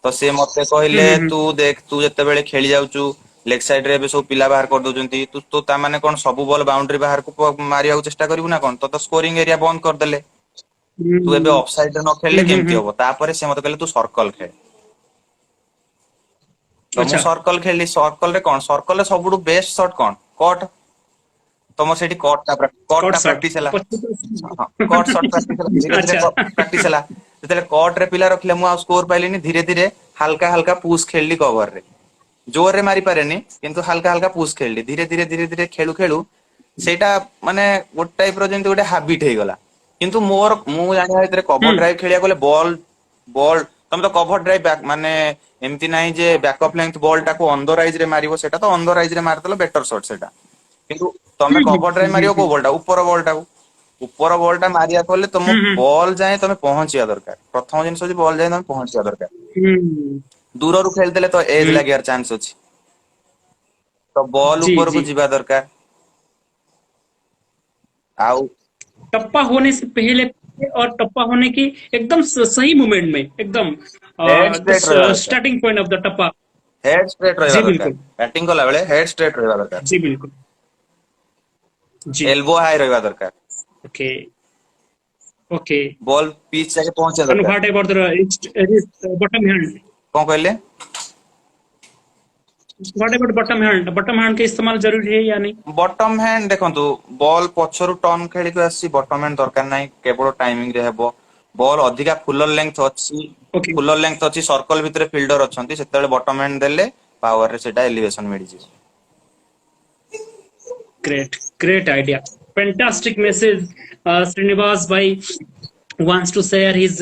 तो से मते कहले तू देख तू जते बेले खेली जाउचू लेग साइड रे बे सब पिला बाहर कर दोजंती तू तो ता माने कोन सब बॉल बाउंड्री बाहर को मारिया चेष्टा करिवु ना कोन तो स्कोरिंग एरिया बंद कर देले तू एबे ऑफ साइड रे न खेलले केमती होबो तापर से मते कहले तू सर्कल खेल तो मु अच्छा सर्कल खेली सर्कल रे कोन सर्कल रे सबुडू बेस्ट शॉट कोन कट तमर सेठी कट कट टा शॉट प्रैक्टिस हला कट शॉट प्रैक्टिस हला धीरे धीरे अच्छा प्रैक्टिस हला जेतेले कट रे पिला रखले मु आ स्कोर पाइलिनी धीरे धीरे हल्का हल्का पुश खेलली कवर रे जोर रे मारी पारेनी किंतु हल्का हल्का पुश खेलली धीरे धीरे खेलु खेलु सेटा माने गोट टाइप रो जेंति गोटे हैबिट हे गला किंतु मोर मु जानिया भितर कवर ड्राइव खेलिया गले बॉल बॉल तमे तो कवर ड्राइव बैक माने एमती नाही जे बैकअप लेंथ बॉल टाको अंडरराइज रे मारिबो सेटा तो अंडरराइज रे मारतलो बेटर शॉट सेटा किंतु तमे कवर ड्राइव मारियो को बॉल टा ऊपर बॉल टा मारिया कोले तुम बॉल जाए तमे पहुंचिया दरकार प्रथम जिंस जे बॉल जाए तमे पहुंचिया दरकार दूर रु खेल देले तो एज लागियार चांस अछि तो बॉल जी ऊपर को जी जीवा दरकार आउ टप्पा होने से पहले और टप्पा होने की एकदम सही मोमेंट में एकदम हेड स्ट्रेट रहबा दरकार starting point of the tappa head straight रहबा जी दरकार बिल्कुल बैटिंग कला बेले हेड स्ट्रेट रहबा दरकार जी बिल्कुल जी एल्बो हाई रहबा दरकार ओके ओके बॉल पिच जाके पहुंचे and दरकार what about the bottom hand कोन कहले what about bottom hand के इस्तेमाल जरूरी है या नहीं बॉटम हैंड देखंतु बॉल पछरु टर्न खेली को आसी बॉटम हैंड दरकार नाही केवल टाइमिंग रे हेबो बॉल अधिका फुलर लेंथ ओके अछि सर्कल भितरे फील्डर अछंती सेतेले बॉटम हैंड देले पावर रे सेटा एलिवेशन मिलि जी great idea fantastic message Srinivas bhai wants to share his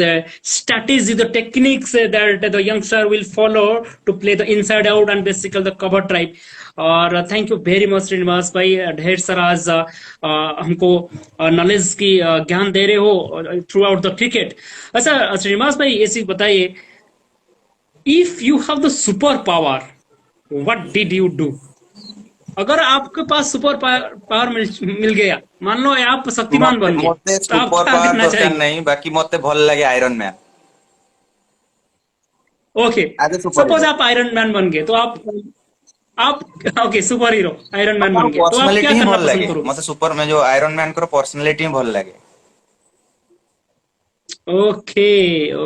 strategy, the techniques that the youngster will follow to play the inside out and basically the cover drive. और thank you very much Srinivas भाई ढेर सारा आज हमको knowledge की ज्ञान दे रहे हो थ्रू आउट द क्रिकेट। अच्छा श्रीनिवास भाई ये चीज बताइए, if you have the super power what did you do? अगर आपके पास सुपर पावर मिल गया, मान लो आप शक्तिमान बन गए, मते तो आप सुपर क्या पावर करना दरकार चाहेंगे? नहीं बाकी मते भल लागे आयरन मैन ओके आगे सुपर सपोज हीरो आप आयरन मैन बन गए, तो आप okay super hero iron man मोर बन गए, तो आप क्या पर्सनालिटी ही करना भल पसंद लागे करोगे? मते सुपर में जो आयरन मैन को पर्सनालिटी ही भल लागे ओके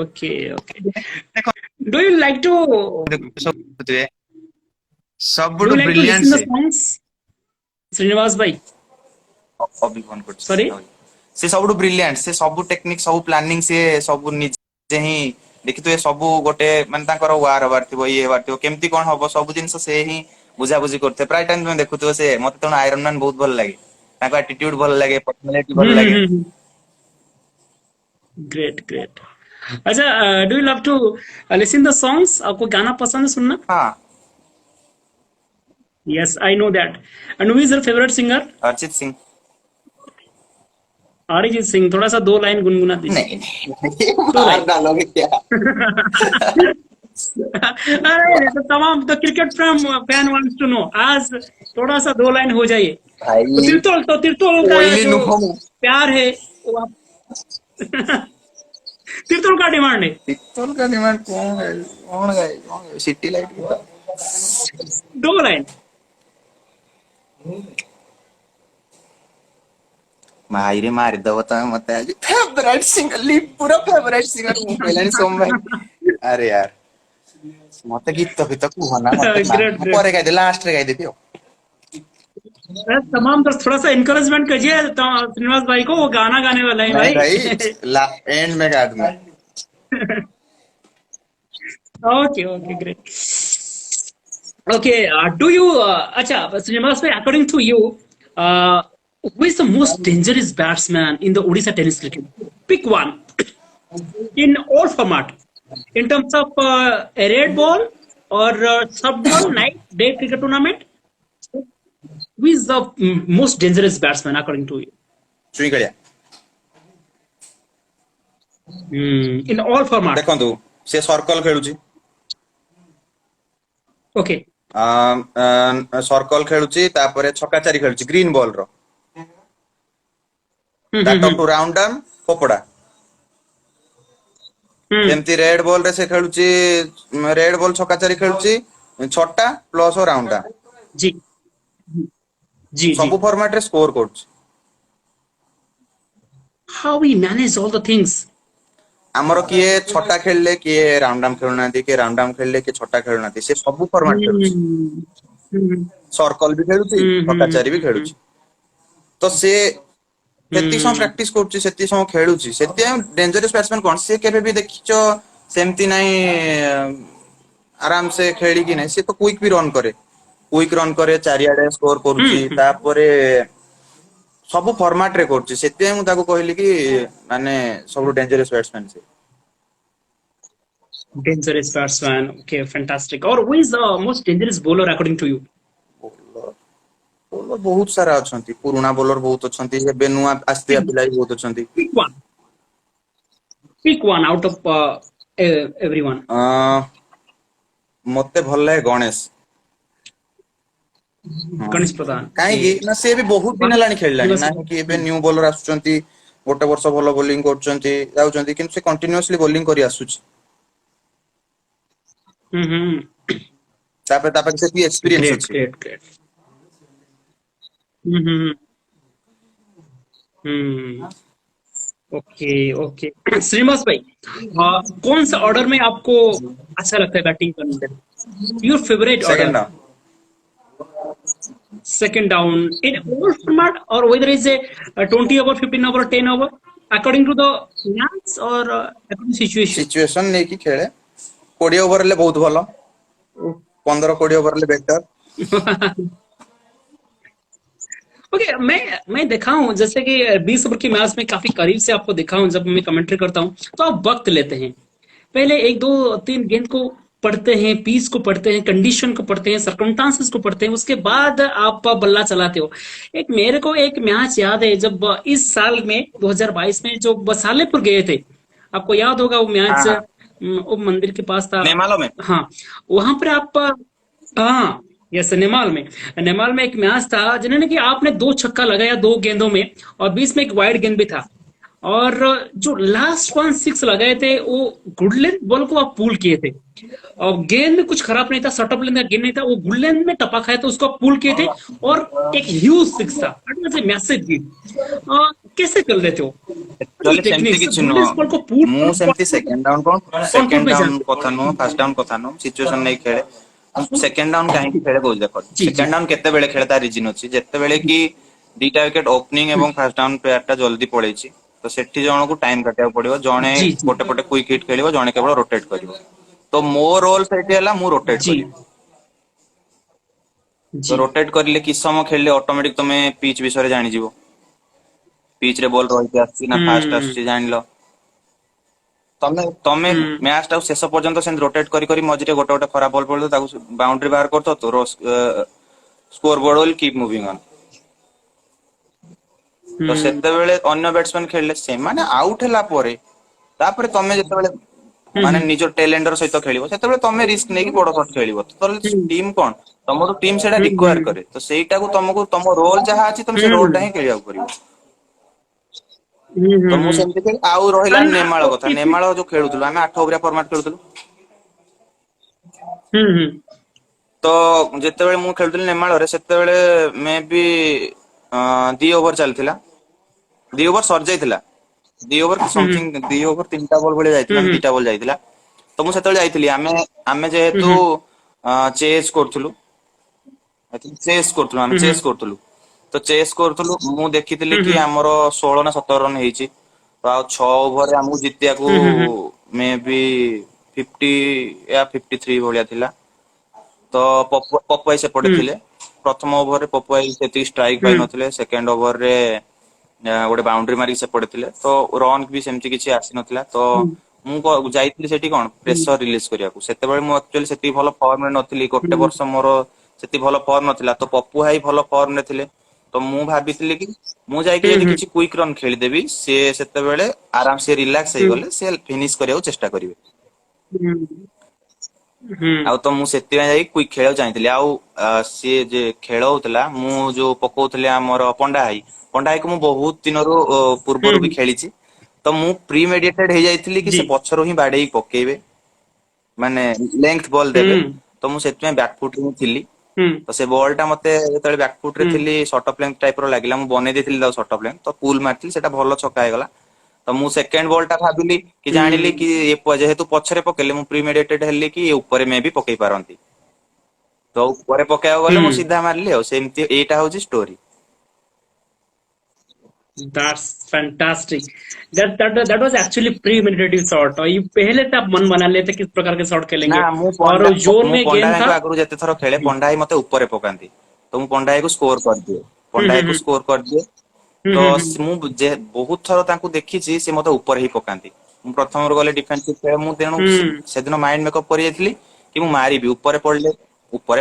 ओके ओके देखो डू यू लाइक टू सबुठु ब्रिलियंट लिसन द से सॉन्ग्स श्रीनिवास भाई? अभी कौन सॉरी से सबुठु ब्रिलियंट से सबु टेक्निक सबु प्लानिंग से सबु निजे ही देखि तो ये सबु गोटे माने तांकर वार हबार थिबो ये हबार थिबो केमती कोन हबो सबु जिंस से ही बुझा बुझी करते प्राय टाइम तुम देखुतो से मते तो आयरन मैन बहुत भल लागे ताको एटीट्यूड भल लागे पर्सनालिटी भल लागे ग्रेट ग्रेट। अच्छा do you love to listen the songs? आपको गाना पसंद है सुनना? हां yes I know that. And who is your favourite singer? Arijit Singh Arijit Singh. थोड़ा सा दो लाइन गुनगुना दीजिए। नहीं नहीं दो मार लाइन। डालोगे क्या अरे तो तमाम तो cricket fan wants to know, आज थोड़ा सा दो लाइन हो जाइए। भाई तो तिरतोल का कोयली जो नुखो प्यार है वो आप तिरतोल का डिमांड है। पिस्तौल का डिमांड कौन है सिटी लाइट दो लाइन। भाई रे मार दो तो मत आज फेवरेट सिंगर लीड पूरा फेवरेट सिंगर मु पहलानी सोम भाई अरे यार मते गीत भी तो कुहना मते ग्रेट ग्रेट। परे गाय दे लास्ट रे गाय दे पियो तमाम दोस्त थोड़ा सा इनकरेजमेंट कीजिए तो श्रीनिवास भाई को, वो गाना गाने वाला है नहीं भाई। भाई एंड में गा दूंगा okay okay great. Okay do you अच्छा श्रीनिवास भाई, according to you who is the most dangerous batsman in the Odisha tennis cricket? Pick one in all format, in terms of a red ball or soft ball, night, day cricket tournament. Who is the most dangerous batsman according to you? चुई गलिया In all format. देखंतु से circle खेलुची Okay. Circle खेलुची तापरे छक्का चारी खेलुची ग्रीन बॉल रो that up to round down फोपड़ा हम्म। ଯେମିତି ରେଡ୍ ବଲ୍ ରେ ସେ ଖେଳୁଛି, ରେଡ୍ ବଲ୍ ଛକା ଚାରି ଖେଳୁଛି, ଛଟା ପ୍ଲସ୍ ରାଉଣ୍ଡ ଟା जी जी जी। ସବୁ ଫର୍ମାଟ ରେ ସ୍କୋର କରୁଛି। How we manage all the things? ଆମର କିଏ ଛଟା ଖେଳିଲେ କିଏ ରାଉଣ୍ଡ ଖେଳୁନାହାନ୍ତି, କିଏ ରାଉଣ୍ଡ ଖେଳିଲେ କିଏ ଛଟା ଖେଳୁନାହାନ୍ତି, ସେ ସବୁ ଫର୍ମାଟ ଖେଳୁଛି। हम्म हम्म सर्कल भी खेलुची, छक्का चारि भी हम्म खेलुची। तो से ଯେତିକି ସମୟ हम्म ପ୍ରାକ୍ଟିସ କରୁଛି ସେତିକି ସମୟ ଖେଳୁଛି, ସେଥିପାଇଁ ଡେଞ୍ଜରିୟସ ବ୍ୟାଟ୍ସମ୍ୟାନ କଣ, ସେ କେବେ ବି ଦେଖିଛ ସେମିତି ନାହିଁ ଆରାମ ସେ ଖେଳିକି ନାହିଁ, ସେ ତ କୁଇକ ବି ରନ୍ କରେ, କୁଇକ ରନ୍ କରେ, ଚାରିଆଡେ ସ୍କୋର କରୁଛି, हम्म ତାପରେ ସବୁ ଫର୍ମାଟ ରେ କରୁଛି, ସେଥିପାଇଁ ମୁଁ ତାକୁ କହିଲି କି ମାନେ ସବୁଠୁ ଡେଞ୍ଜରିୟସ ବ୍ୟାଟ୍ସମ୍ୟାନ ସେ। dangerous batsman. Okay, fantastic. Or who is the most dangerous bowler according to you? Bowler bowler ବହୁତ ସାରା ଅଛନ୍ତି, ପୁରୁଣା ବୋଲର ବହୁତ ଅଛନ୍ତି, ଏବେ ନୂଆ Pick, ଆସିଥିବା ପିଲା ବି ବହୁତ ଅଛନ୍ତି। pick one. Pick one out of everyone. ମତେ ଭଲ ଲାଗେ ଗଣେଶ। ହଁ Ganesh Pradhan. କାହିଁକି Okay. ନା ସେ ବି ବହୁତ ଦିନ One, ହେଲାଣି give ଖେଳିଲାଣି, us. ନାହିଁ କି ଏବେ ନ୍ୟୁ ବୋଲର ଆସୁଛନ୍ତି, ଗୋଟେ ବର୍ଷ ଭଲ ବୋଲିଂ କରୁଛନ୍ତି ଯାଉଛନ୍ତି, କିନ୍ତୁ ସେ କଣ୍ଟିନ୍ୟୁଅସଲି ବୋଲିଂ କରି ଆସୁଛି। Mm-hmm. ତାପରେ ତା ପାଖରେ ସେତିକି ଏକ୍ସପିରିଏନ୍ସ Great, ଅଛି। great, great. Mm-hmm. Hmm. Okay okay. Srinivas भाई, कौन सा ऑर्डर में आपको अच्छा लगता है बैटिंग करना? Your favourite second order? Down. Second down in all format, or whether it's a 20 over, 15 over, 10 over, according to the match or according to situation? Situation ନେଇକି ଖେଳେ, 20 ଓଭର ହେଲେ ବହୁତ ଭଲ, 15-20 ଓଭର ହେଲେ ବେଟର। ओके, मैं देखा हूँ जैसे कि 20 ओवर की मैच में काफी करीब से आपको देखा हूँ, जब मैं कमेंट्री करता हूँ तो आप वक्त लेते हैं, पहले एक दो तीन गेंद को पढ़ते हैं, पीस को पढ़ते हैं, कंडीशन को पढ़ते हैं, सर्कमस्टांसेस को पढ़ते हैं, उसके बाद आप बल्ला चलाते हो। एक मेरे को एक मैच याद है, जब इस साल में 2022 में जो बसालेपुर गए थे, आपको याद होगा वो हाँ मैच, हाँ, वो मंदिर के पास था। नेमालो में। हाँ, वहां पर आप, हाँ यस, नेमाल में एक मैच था जिन्होंने कि आपने दो छक्का लगाया दो गेंदों में, और बीच में एक वाइड गेंद भी था, और जो लास्ट वन सिक्स लगाए थे वो गुड लेंथ बॉल को आप पुल किए थे, और गेंद में कुछ खराब नहीं था, शॉर्ट लेंथ का गेंद नहीं था, वो गुड लेंथ में टपा खाया तो उसको आप पुल किए थे, और एक ह्यूज सिक्स था, मैसेज गेंद। कैसे कर लेते हो एक्चुअली सेमती टेक्निक्स किछि गुड नुह, लेंथ बॉल को पुल मु सेमती second down cone, on foot second में डाउन जाते? कथा नुह, फर्स्ट डाउन कथा नुह, सिचुएशन नहीं खेले। सेकंड डाउन काहे की खेले कहू देखो, जी जी। सेकंड डाउन केते बेले खेले ता रीजन अछि, जेते बेले की दीटा विकेट ओपनिंग एवं फर्स्ट डाउन प्लेयर टा जल्दी पळेछि, तो सेठी जण को टाइम काटिया पड़िबो, जणे जी जी गोटे पटे क्विक हिट खेलिबो, जणे केवल रोटेट करिवो। तो मो रोल सेठी हला मु रोटेट जी करिवि। तो जी। रोटेट करले कि समय खेलले ऑटोमेटिक तमे पिच विषय रे जानि जिवो, पिच रे बॉल रहि आछि ना फास्ट हम्म आछि जानिलो। तमे तमे हम्म मैच टा शेष पर्यंत से रोटेट करी करी मझिरे गोटे गोटे खराब बॉल पड़तो, ताकू बाउंड्री बाहर करतो, तो score board will keep moving on. तो हम्म सेते बेले अन्य बैट्समैन खेलले से माने आउट हैला परे, तापरे तमे जेते बेले माने हम्म निजो टेलेंडर सहित खेलिबो, सेते बेले तमे रिस्क नेकी बड़ शॉट खेलिबो, तो हम्म टीम कोन तमरो टीम सेटा रिक्वायर हम्म करे, तो सेटा को तुमको तुम रोल जहा अछि तुम से रोल टा हम्म ही खेलिया पड़िबो। तो मु हम्म। सेमति आउ रहिला And नेमाळ कथा, if it, नेमाळ जो खेलुतलो आमे 8 ओवरिया फॉर्मेट खेलुतलो। हम्म तो ଯେତେବେଳେ ମୁଁ ଖେଳୁଥିଲି ନେମାଳରେ, ସେତେବେଳେ ମେ ବି 2 ଓଭର ଚାଲିଥିଲା, 2 ଓଭର ସରି ଯାଇଥିଲା, 2 ଓଭର କି हम्म ସମଥିଙ୍ଗ, 2 ଓଭର 3ଟା ବଲ୍ ଭଳିଆ ଯାଇଥିଲା, हम्म 2ଟା ବଲ୍ ଯାଇଥିଲା। ତ ମୁଁ ସେତେବେଳେ ଯାଇଥିଲି, ଆମେ ଆମେ ଯେହେତୁ हम्म ଚେସ୍ କରୁଥିଲୁ, ଆମେ हम्म ଚେସ୍ କରୁଥିଲୁ, ତ ଚେସ୍ କରୁଥିଲୁ, ମୁଁ ଦେଖିଥିଲି କି हम्म ଆମର 16 ନା 17 ରନ୍ ହେଇଛି, ତ ଆଉ 6 ଓଭରରେ ଆମକୁ ଜିତିବାକୁ हम्म ମେ ବି 50 ୟା 53 ଭଳିଆ ଥିଲା। ତ ପପୁ ଭାଇ ସେପଟେ ଥିଲେ, ପ୍ରଥମ ଓଭରରେ ପପୁ ଭାଇ ସେତିକି ଷ୍ଟ୍ରାଇକ ପାଇ हम्म ନଥିଲେ, ସେକେଣ୍ଡ ଓଭରରେ ଗୋଟେ ବାଉଣ୍ଡ୍ରି ମାରିକି ସେପଟେ ଥିଲେ, ତ ରନ୍ ବି ସେମିତି କିଛି ଆସିନଥିଲା। ତ ମୁଁ ଯାଇଥିଲି ସେଠି କଣ ପ୍ରେସର ରିଲିଜ କରିବାକୁ, ସେତେବେଳେ ମୁଁ ଆକ୍ଚୁଆଲି ସେତିକି ଭଲ ଫର୍ମରେ ନଥିଲି, ଗୋଟେ ବର୍ଷ ମୋର ସେତିକି ଭଲ ଫର୍ମ ନଥିଲା, ତ ପପୁ ଭାଇ ଭଲ ଫର୍ମରେ ଥିଲେ, ତ ମୁଁ ଭାବିଥିଲି କି ମୁଁ ଯାଇକି ଯଦି हम्म କିଛି କୁଇକ ରନ୍ ଖେଳିଦେବି, ସିଏ ସେତେବେଳେ ଆରାମ ସେ ରିଲାକ୍ସ ହେଇଗଲେ ସେ ଫିନିଶ କରିବାକୁ ଚେଷ୍ଟା କରିବେ। ଆଉ ତ ମୁଁ ସେଥିପାଇଁ ଯାଇକି କୁଇକ ଖେଳିବାକୁ ଚାହିଁଥିଲି। ଆଉ ସିଏ ଯେ ଖେଳ ହଉଥିଲା, ମୁଁ ଯୋଉ ପକଉଥିଲି ଆମର ପଣ୍ଡା ଭାଇ, ପଣ୍ଡା ଭାଇକୁ ମୁଁ ବହୁତ ଦିନରୁ ପୂର୍ବରୁ ବି ଖେଳିଛି, तो मु प्रीमेडिटेड हे जाइथिली कि जी से पछरो ही बाडे पकेबे माने लेंथ बॉल देबे। हम्म तो मु सेतमे बैकफुट रे थिली। हम्म तो से बॉल टा मते जेतले बैकफुट रे हम्म थिली शॉर्ट ऑफ लेंथ टाइप रो लागिला मु बने देथिली दा शॉर्ट ऑफ लेंथ तो पुल मारथिली सेटा भलो छक्का हे गला। तो मु सेकंड बॉल टा भाबिली कि जानिली कि हम्म ये जेहेतु पछरे पकेले मु प्रीमेडिटेड हेली कि ये ऊपर में भी पकेई पारंती। तो ऊपर पकेया गले मु हम्म सीधा मारली और सेमती एटा होची story. That's fantastic. That was actually premeditated shot. और ये पहले से आप मन बना लेते किस प्रकार के शॉट ना खेलेंगे और जोन मु में पंडा गेंद भाई था। को आगु जते थर खेले पंडा भाई मते ऊपर पकांती। तो मु पंडा भाई को स्कोर कर दिए। पंडा भाई को हम्म स्कोर कर दिए। तो हम्म मु जे बहुत थर तांको देखिछि से मते ऊपर ही पकांती। मु प्रथम रो गले डिफेंसिव खेल मु तेनु हम्म से दिन माइंड मेकअप करि जाइथिली कि मु मारिबी ऊपर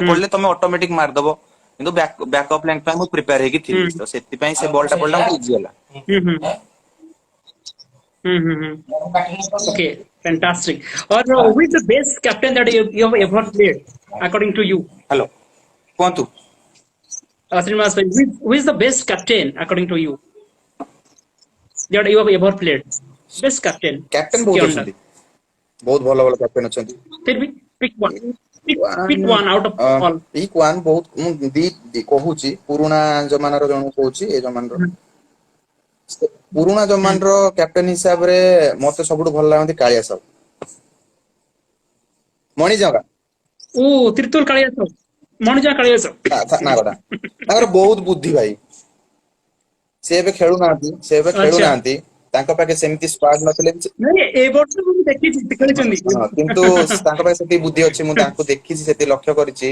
हम्म पड़ले तमे ऑटोमेटिक मार दबो। किंतु बैकअप लाइन पे मु प्रिपेयर हेकी थिली। हम्म तो सेति पई से बॉल टा पड़ला इजी होला। हम्म Okay, fantastic. Or who is the best captain that you have ever played, according to you? Hello कोंतु Srinivas, who is the best captain according to you that you have ever played? Best captain captain के बहुत under अछंती। बहुत भलो भलो captain अछंती। फिर भी pick one, pick one one out of all. Pick one बहुत मु दी कहूची पुराना जमानार जण कहूची ए जमानार पुराना हम्म जमानार कैप्टन हिसाब रे मते सबुठु भल लागନ୍ତି कालिया साहब मणिजंगा ओ तिरुतुल कालियास मणिजा कालियास ना गोटा ताଙ୍କର ବହୁତ ବୁଦ୍ଧି ଭାଇ ସେ ଏବେ अच्छा ଖେଳୁନାହାନ୍ତି ତାଙ୍କ ପାଖେ ସେମିତି ସ୍କ୍ୱାଡ ନଥିଲେ ବି नहीं ए वर्ष ମୁଁ ଦେଖିଛି ଖେଳିଛନ୍ତି ହଁ କିନ୍ତୁ ତାଙ୍କ ପାଖେ ସେତିକି ବୁଦ୍ଧି ଅଛି ମୁଁ ତାଙ୍କୁ ଦେଖିଛି ସେତିକି ଲକ୍ଷ୍ୟ କରିଛି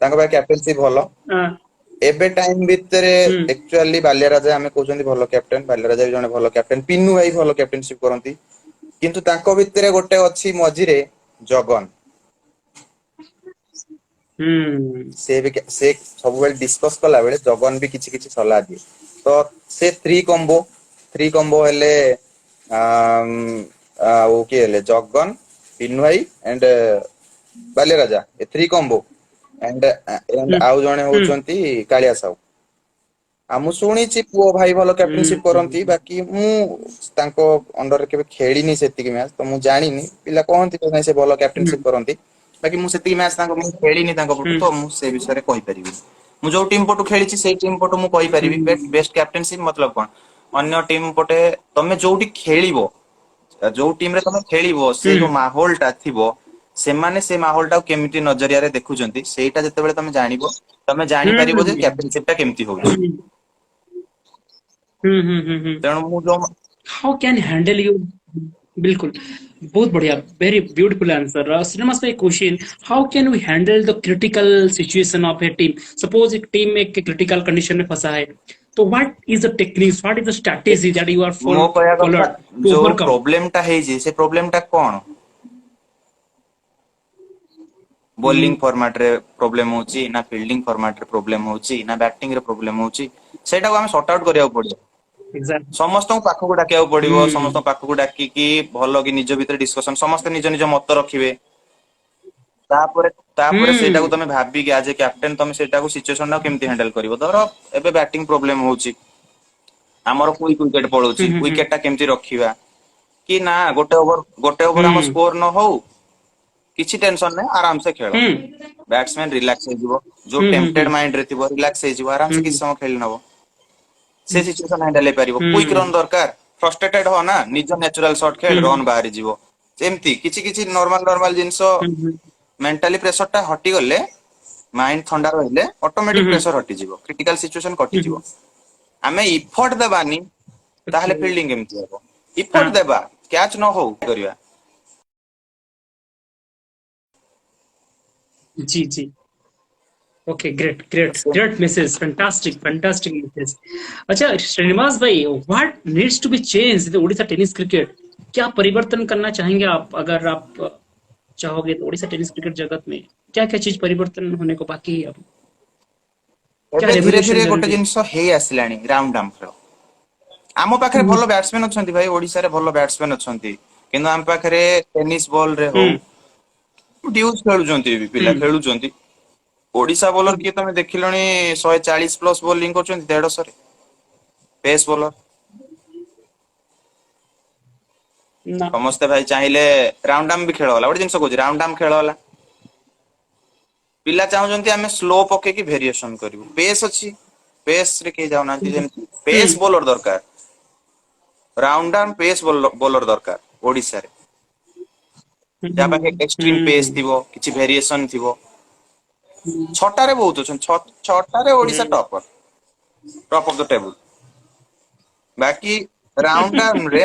ତାଙ୍କ ପାଖେ କ୍ୟାପ୍ଟେନସିପ ଭଲ हाँ, ଏବେ ଟାଇମ ଭିତରେ हम्म एक्चुअली ବାଲିଆ ରାଜା ଆମେ କହୁଛନ୍ତି ଭଲ କ୍ୟାପ୍ଟେନ ବାଲିଆ ରାଜା ବି ଜଣେ ଭଲ କ୍ୟାପ୍ଟେନ ପିନୁ ଭାଇ ଭଲ କ୍ୟାପ୍ଟେନସିପ କରନ୍ତି କିନ୍ତୁ ତାଙ୍କ ଭିତରେ ଗୋଟେ ଅଛି ମଝିରେ ଜଗନ ସେ ସବୁବେଳେ ଡିସ୍କସ କଲା ବେଳେ ଜଗନ ବି କିଛି କିଛି ସଲାହ ଦିଏ ତ ସେ ଥ୍ରୀ କମ୍ବୋ ହେଲେ ଆଉ କିଏ ହେଲେ ଜଗନ ପିନୁ ଭାଇ ଏଣ୍ଡ ବାଲିଆ ରାଜା ଏ ଥ୍ରୀ କମ୍ବୋ ଏଣ୍ଡ हम्म ଆଉ ଜଣେ हम्म ହଉଛନ୍ତି କାଳିଆ ସାହୁ ଆଉ ମୁଁ ଶୁଣିଛି ପୁଅ ଭାଇ ଭଲ କ୍ୟାପ୍ଟେନସିପ କରନ୍ତି हम्म ବାକି ମୁଁ ତାଙ୍କ ଅଣ୍ଡରରେ କେବେ ଖେଳିନି ସେତିକି ମ୍ୟାଚ୍ ତ ମୁଁ ଜାଣିନି ପିଲା କହନ୍ତି ତ ନାଇଁ ସେ ଭଲ କ୍ୟାପ୍ଟେନସିପ हम्म କରନ୍ତି ବାକି ମୁଁ ସେତିକି ମ୍ୟାଚ୍ ତାଙ୍କ ମୁଁ ଖେଳିନି ତାଙ୍କ ପଟୁ ତ ମୁଁ ସେ ବିଷୟରେ କହିପାରିବି ମୁଁ ଯୋଉ ଟିମ୍ ପଟୁ ଖେଳିଛି ସେଇ ଟିମ୍ ପଟୁ ମୁଁ କହିପାରିବି ବେଷ୍ଟ କ୍ୟାପ୍ଟେନସିପ ମତଲବ କଣ ଅନ୍ୟ ଟିମ୍ ପଟେ ତମେ ଯୋଉଠି ଖେଳିବ ଯୋଉ ଟିମ୍ ରେ ତମେ ଖେଳିବ ସେ ଯୋଉ हम्म ମାହୋଲ ଟା ଥିବ ସେମାନେ ସେ ମାହୋଲ ଟାକୁ କେମିତି ନଜରିଆରେ ଦେଖୁଛନ୍ତି ସେଇଟା ଯେତେବେଳେ ତମେ ଜାଣିବ ତମେ ଜାଣିପାରିବ ଯେ हम्म କ୍ୟାପ୍ଟେନସିପ ଟା କେମିତି ହଉଛି ତେଣୁ ମୁଁ ଯୋଉ हाउ कैन हैंडल यू बिल्कुल बहुत बढ़िया वेरी ब्यूटीफुल आंसर श्रीनिवास भाई question how can we handle the critical situation of a team suppose एक टीम में क्रिटिकल कंडीशन में फंसा है तो what is the techniques what is the strategy that you are ମୋ କହିବା କଥା फॉलोड टू ଯୋଉ ओवरकम ପ୍ରୋବ୍ଲେମ ଟା ହେଇଛି ସେ ପ୍ରୋବ୍ଲେମ ଟା କଣ ବୋଲିଂ हम्म ଫର୍ମାଟ ରେ ପ୍ରୋବ୍ଲେମ ହଉଛି ନା ଫିଲ୍ଡିଂ ଫର୍ମାଟ ରେ ପ୍ରୋବ୍ଲେମ ହଉଛି ନା ବ୍ୟାଟିଂ ରେ ପ୍ରୋବ୍ଲେମ ହଉଛି ସେଇଟାକୁ ଆମେ ସର୍ଟ ଆଉଟ କରିବାକୁ ପଡିବ एग्जैक्टली ସମସ୍ତଙ୍କୁ ପାଖକୁ ଡାକିବାକୁ ପଡିବ हम्म ସମସ୍ତଙ୍କୁ ପାଖକୁ ଡାକିକି ଭଲ କି ନିଜ ଭିତରେ ଡିସ୍କସନ ସମସ୍ତେ ନିଜ ନିଜ ମତ रखिବେ ତାପରେ ତାପରେ ସେଇଟାକୁ हम्म ତମେ ଭାବିକି ଆଜ ଏ କ୍ୟାପ୍ଟେନ ତମେ ସେଇଟାକୁ ସିଚୁଏସନ ଟାକୁ କେମିତି ହ୍ୟାଣ୍ଡଲ କରିବ ଧର ଏବେ ବ୍ୟାଟିଂ ପ୍ରୋବ୍ଲେମ ହଉଛି ଆମର କୁଇକ ୱିକେଟ ପଳଉଛି ୱିକେଟ ଟା କେମିତି ରଖିବା କି ନା ଗୋଟେ ଓଭର ଆମ हम्म ସ୍କୋର ନ ହଉ କିଛି ଟେନସନ ନାହିଁ ଆରାମସେ ଖେଳ हम्म ବ୍ୟାଟ୍ସମ୍ୟାନ ରିଲାକ୍ସ ହେଇଯିବ ଯୋଉ ଟେମ୍ପଟେଡ हम्म ମାଇଣ୍ଡ ରେ ଥିବ ରିଲାକ୍ସ ହେଇଯିବ ଆରାମସେ କିଛି हम्म ସମୟ ଖେଳି ନବ ସେ ସିଚୁଏସନ ହ୍ୟାଣ୍ଡଲ ହେଇପାରିବ କୁଇକ ରନ हम्म ଦରକାର ଫ୍ରଷ୍ଟ୍ରେଟେଡ ହ ନା ନିଜ ନ୍ୟାଚୁରାଲ ସଟ୍ ଖେଳ ରନ हम्म ବାହାରି ଯିବ ସେମିତି କିଛି କିଛି ନର୍ମାଲ ନର୍ମାଲ ଜିନିଷ हम्म मेंटाली प्रेशर टा हटिगले माइंड थंडा रहिले ऑटोमेटिक हम्म प्रेशर हटिଯିବ क्रिटिकल सिचुएशन कटिଯିବ हम्म ଆମେ इफर्ट देबानी ताहले ओके फील्डिंग केमती हबो इफर्ट हाँ देबा कैच न हो करिया जी जी okay great great great message fantastic fantastic message अच्छा श्रीनिवास भाई what needs to be change in Odisha tennis cricket क्या परिवर्तन करना चाहेंगे आप अगर आप चाहोगे तो ओडिशा टेनिस क्रिकेट जगत में क्या क्या चीज परिवर्तन होने को बाकी है अब क्या ଏବେ ଧୀरे रेवोल्यूशन धीरे गोटे जरूरी है जिंस हेई आसिलानी राउंड डाम खेल आम पाखे हम्म भल बैट्समैन अच्छा भाई ओडिशा रे भल बैट्समैन अच्छा किंतु आम पाखे टेनिस बॉल रे हो हम्म ड्यूज खेलुचंती पिला हम्म खेलुचंती ओडिशा बॉलर किए तमे देखिलणी 140 प्लस बॉलिंग करचंती 150 रे पेस बॉलर ना। समस्ते भाई चाहिए राउंड डाम भी खेल होला गोटे जिनस कहूँ राउंड डाम खेल होला पिला चाहूଛନ୍ତି ଆମେ ସ୍ଲୋ ପକେଇକି ଭେରିଏସନ କରିବୁ ପେସ୍ ଅଛି ପେସ୍ ରେ କେହି ଯାଉନାହାନ୍ତି ଯେମିତି ପେସ୍ हम्म ବୋଲର ଦରକାର ରାଉଣ୍ଡ ଡାଉନ୍ ପେସ୍ ବୋଲର ଦରକାର ଓଡିଶାରେ ଯାହା ପାଖେ ଏକ୍ସଟ୍ରିମ ପେସ୍ हम्म ଥିବ କିଛି ଭେରିଏସନ ଥିବ हम्म ଛଅଟାରେ ବହୁତ ଅଛନ୍ତି ଛଅଟାରେ ଓଡିଶା हम्म ଟପ୍ ଅଫ ଦ ଟେବୁଲ ବାକି ରାଉଣ୍ଡ ଡାଉନ୍ ରେ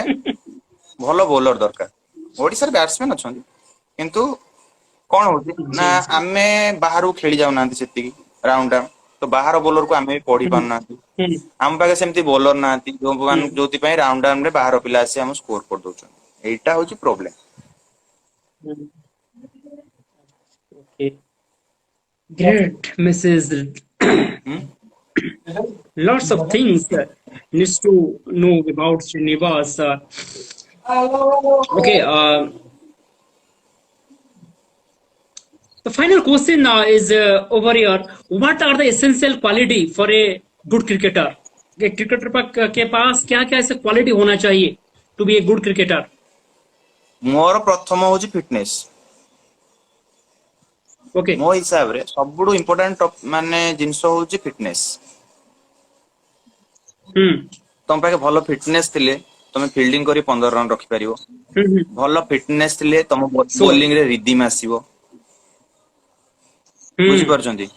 ଭଲ ବୋଲର ଦରକାର ଓଡିଶାରେ ବ୍ୟାଟ୍ସମ୍ୟାନ ଅଛନ୍ତି କିନ୍ତୁ କଣ ହଉଛି ନା जी जी ଆମେ ବାହାରକୁ ଖେଳି ଯାଉନାହାନ୍ତି ସେତିକି ରାଉଣ୍ଡ ଡାଉନ୍ ତ ବାହାର ବୋଲରକୁ ଆମେ ବି ପଢି हम्म ପାରୁନାହାନ୍ତି हम्म ଆମ ପାଖେ ସେମିତି ବୋଲର ନାହାନ୍ତି हम्म ଯୋଉଥିପାଇଁ ରାଉଣ୍ଡ ଡାଉନ୍ ରେ ବାହାର ପିଲା ଆସି ଆମ ସ୍କୋର କରିଦଉଛନ୍ତି ଏଇଟା ହଉଛି ପ୍ରୋବ୍ଲେମ हम्म, okay, great Mrs. ହୁଁ Lots of things needs to know about Srinivas. Okay, the final question is over here. What are the essential quality for a good cricketer? एक क्रिकेटर के पास क्या क्या ऐसे क्वालिटी होना चाहिए to be a good cricketer? ମୋର ପ୍ରଥମ ହଉଛି ଫିଟନେସ୍ ओके। ମୋ ହିସାବରେ ସବୁଠୁ ଇମ୍ପୋର୍ଟାଣ୍ଟ ମାନେ ଜିନିଷ ହଉଛି ଫିଟନେସ୍ हम्म ତମ ପାଖେ ଭଲ ଫିଟନେସ୍ ଥିଲେ ତମେ ଫିଲ୍ଡିଂ କରି 15 ରନ୍ ରଖିପାରିବ हम्म ଭଲ ଫିଟନେସ୍ ଥିଲେ ତମ श्योर। ବୋଲିଂ ରେ ରିଦିମ୍ ଆସିବ हम्म ବୁଝିପାରୁଛନ୍ତି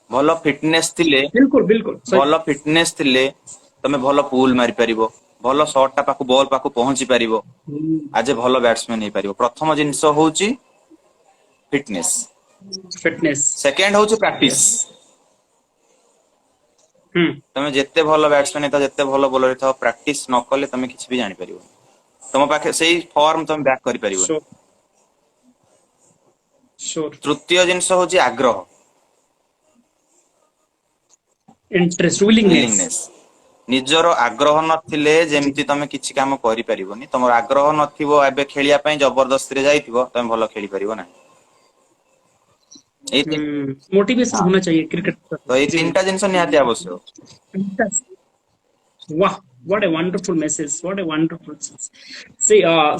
ଭଲ ଫିଟନେସ୍ ଥିଲେ बिल्कुल बिल्कुल सही। ଭଲ ଫିଟନେସ୍ ଥିଲେ ତମେ ଭଲ ପୁଲ୍ ମାରିପାରିବ ଭଲ ସଟ୍ ଟା ପାଖକୁ ବଲ୍ ପାଖକୁ ପହଞ୍ଚି ପାରିବ ଆଜ ଏ ଭଲ ବ୍ୟାଟ୍ସମ୍ୟାନ ହେଇପାରିବ ପ୍ରଥମ ଜିନିଷ ହଉଛି ଫିଟନେସ୍ फिटनेस। ସେକେଣ୍ଡ ହଉଛି ପ୍ରାକ୍ଟିସ୍ यस। हम्म ତମେ ଯେତେ ଭଲ ବ୍ୟାଟ୍ସମ୍ୟାନ ହେଇଥାଅ ଯେତେ ଭଲ ବୋଲର ହେଇଥାଅ ପ୍ରାକ୍ଟିସ ନ କଲେ ତମେ କିଛି ବି ଜାଣିପାରିବ ତମ ପାଖେ ସେଇ ଫର୍ମ ତମେ ବ୍ୟାକ୍ କରିପାରିବନି श्योर श्योर। ତୃତୀୟ ଜିନିଷ ହଉଛି ଆଗ୍ରହ इंटरेस्ट विलिंगनेस। ୱିଲିଂନେସ୍ ନିଜର ଆଗ୍ରହ ନଥିଲେ जी। ଯେମିତି ତମେ କିଛି କାମ କରିପାରିବନି ତମର ଆଗ୍ରହ ନଥିବ ଏବେ ଖେଳିବା ପାଇଁ ଜବରଦସ୍ତିରେ ଯାଇଥିବ ତମେ ଭଲ ଖେଳି ପାରିବ ନାହିଁ ଏଇ मोटिवेशन ହଁ होना चाहिए क्रिकेट पर। ତ ଏଇ जी। ତିନିଟା ଜିନିଷ ନିହାତି ଆବଶ୍ୟକ वाह, what a wonderful message, what a wonderful message. से